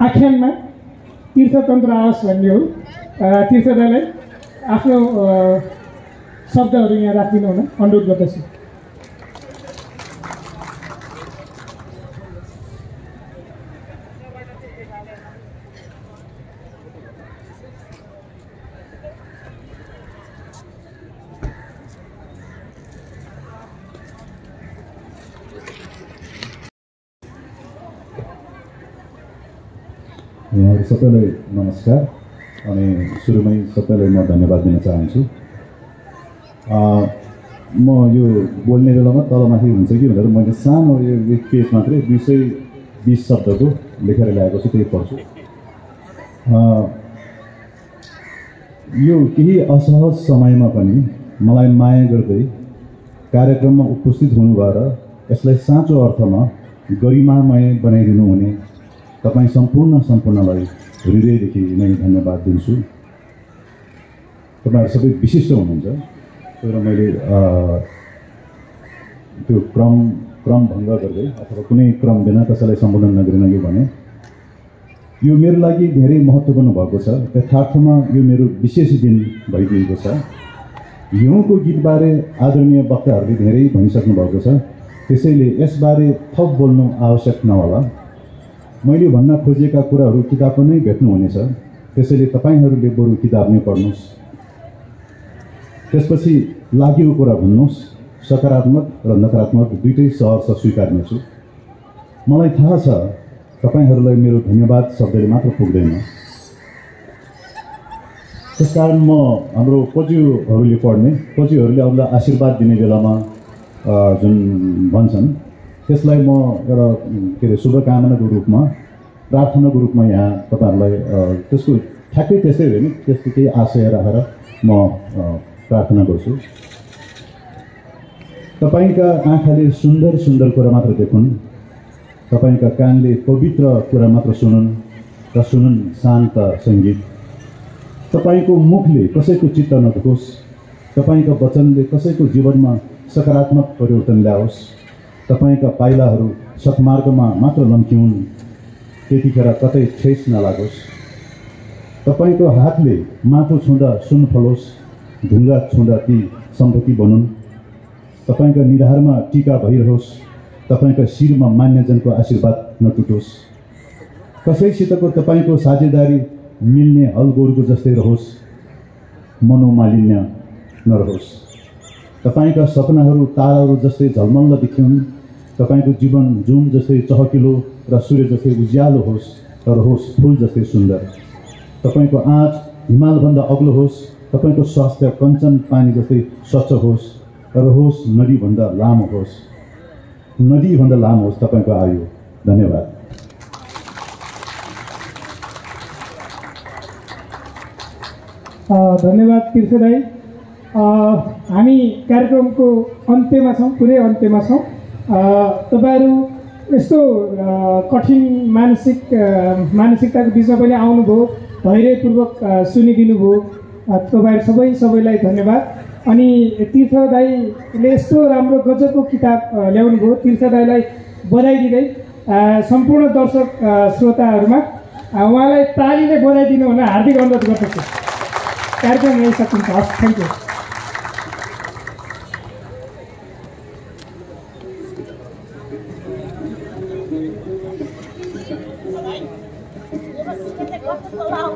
आख्यानमा तीर्थतन्त्र आओस् भन्ने हो। तीर्थदालाई आफ्नो शब्दहरू यहाँ राखिदिनु हुन अनुरोध गर्दछु। यहाँहरू सबैलाई नमस्कार। अनि सुरुमै सबैलाई म धन्यवाद दिन चाहन्छु। म यो बोल्ने बेलामा तलमाथि हुन्छ कि भनेर मैले सानो यो पेज मात्रै 220 शब्दको लेखेर ल्याएको छु, त्यही पढ्छु। यो केही असहज समयमा पनि मलाई माया गर्दै कार्यक्रममा उपस्थित हुनु भएर यसलाई साँचो अर्थमा गरिमामय बनाइदिनु हुने तपाईँ सम्पूर्णलाई हृदयदेखि नै धन्यवाद दिन्छु। तपाईँहरू सबै विशिष्ट हुनुहुन्छ। तर मैले त्यो क्रम भङ्ग गर्दै अथवा कुनै क्रम बिना कसैलाई सम्बोधन नगरिन यो भने यो मेरो लागि धेरै महत्त्वपूर्ण भएको छ। यथार्थमा यो मेरो विशेष दिन भइदिएको छ। हिउँको गीतबारे आदरणीय वक्ताहरूले धेरै भनिसक्नु भएको छ, त्यसैले यसबारे थप बोल्नु आवश्यक नहोला। मैले भन्न खोजेका कुराहरू किताबमा नै भेट्नुहुनेछ, त्यसैले तपाईँहरूले बरु किताब नै पढ्नुहोस्। त्यसपछि लागेको कुरा भन्नुहोस्। सकारात्मक र नकारात्मक दुईटै सहर्ष स्वीकार्नेछु। मलाई थाहा छ तपाईँहरूलाई मेरो धन्यवाद शब्दले मात्र पुग्दैन। त्यसकारण म हाम्रो पज्यूहरूले पढ्ने, पज्यूहरूले अरूलाई आशीर्वाद दिने बेलामा जुन भन्छन् त्यसलाई म एउटा के अरे शुभकामनाको रूपमा, प्रार्थनाको रूपमा यहाँ तपाईँहरूलाई त्यसको ठ्याक्कै त्यस्तै होइन, त्यस्तो केही आशय राखेर म प्रार्थना गर्छु। तपाईँका आँखाले सुन्दर सुन्दर कुरा मात्र देखुन्, तपाईँका कानले पवित्र कुरा मात्र सुनुन् र सुनुन् शान्त सङ्गीत। तपाईँको मुखले कसैको चित्त नदुखोस्, तपाईँका वचनले कसैको जीवनमा सकारात्मक परिवर्तन ल्याओस्। तपाईँका पाइलाहरू सत्मार्गमा मात्र लम्क्यौन्, त्यतिखेर कतै ठेस नलागोस्। तपाईँको हातले माटो छुँदा सुन फलोस्, ढुङ्गा छुँदा ती सम्पत्ति बनुन्। तपाईँका निधारमा टीका भइरहोस्, तपाईँका शिरमा मान्यजनको आशीर्वाद नटुटोस्। कसैसितको तपाईँको साझेदारी मिल्ने हलगोरुको जस्तै रहोस्, मनोमालिन्य नरहोस्। तपाईँका सपनाहरू ताराहरू जस्तै झलमल्ल देखिउन्। तपाईँको जीवन जुन जस्तै चहकिलो र सूर्य जस्तै उज्यालो होस् र रहोस् फुल जस्तै सुन्दर। तपाईँको आँच हिमालभन्दा अग्लो होस्, तपाईँको स्वास्थ्य कञ्चन पानी जस्तै स्वच्छ होस् र रहोस् नदीभन्दा लामो होस्, नदीभन्दा लामो होस् तपाईँको आयु। धन्यवाद। धन्यवाद तीर्थ दाई। हामी कार्यक्रमको अन्त्यमा छौँ, पुरै अन्त्यमा छौँ। तपाईँहरू यस्तो कठिन मानसिकताको बिचमा पनि आउनुभयो, धैर्यपूर्वक सुनिदिनु भयो। तपाईँहरू सबैलाई धन्यवाद। अनि तीर्थ दाईले यस्तो राम्रो गजबको किताब ल्याउनु भयो। तीर्थ दाईलाई बधाई दिँदै सम्पूर्ण दर्शक श्रोताहरूमा उहाँलाई तालीले बधाई दिनु भनेर हार्दिक अनुरोध गर्दछु। कार्यक्रम यही सकिन्छ। हस्, थ्याङ्क यू। Wow.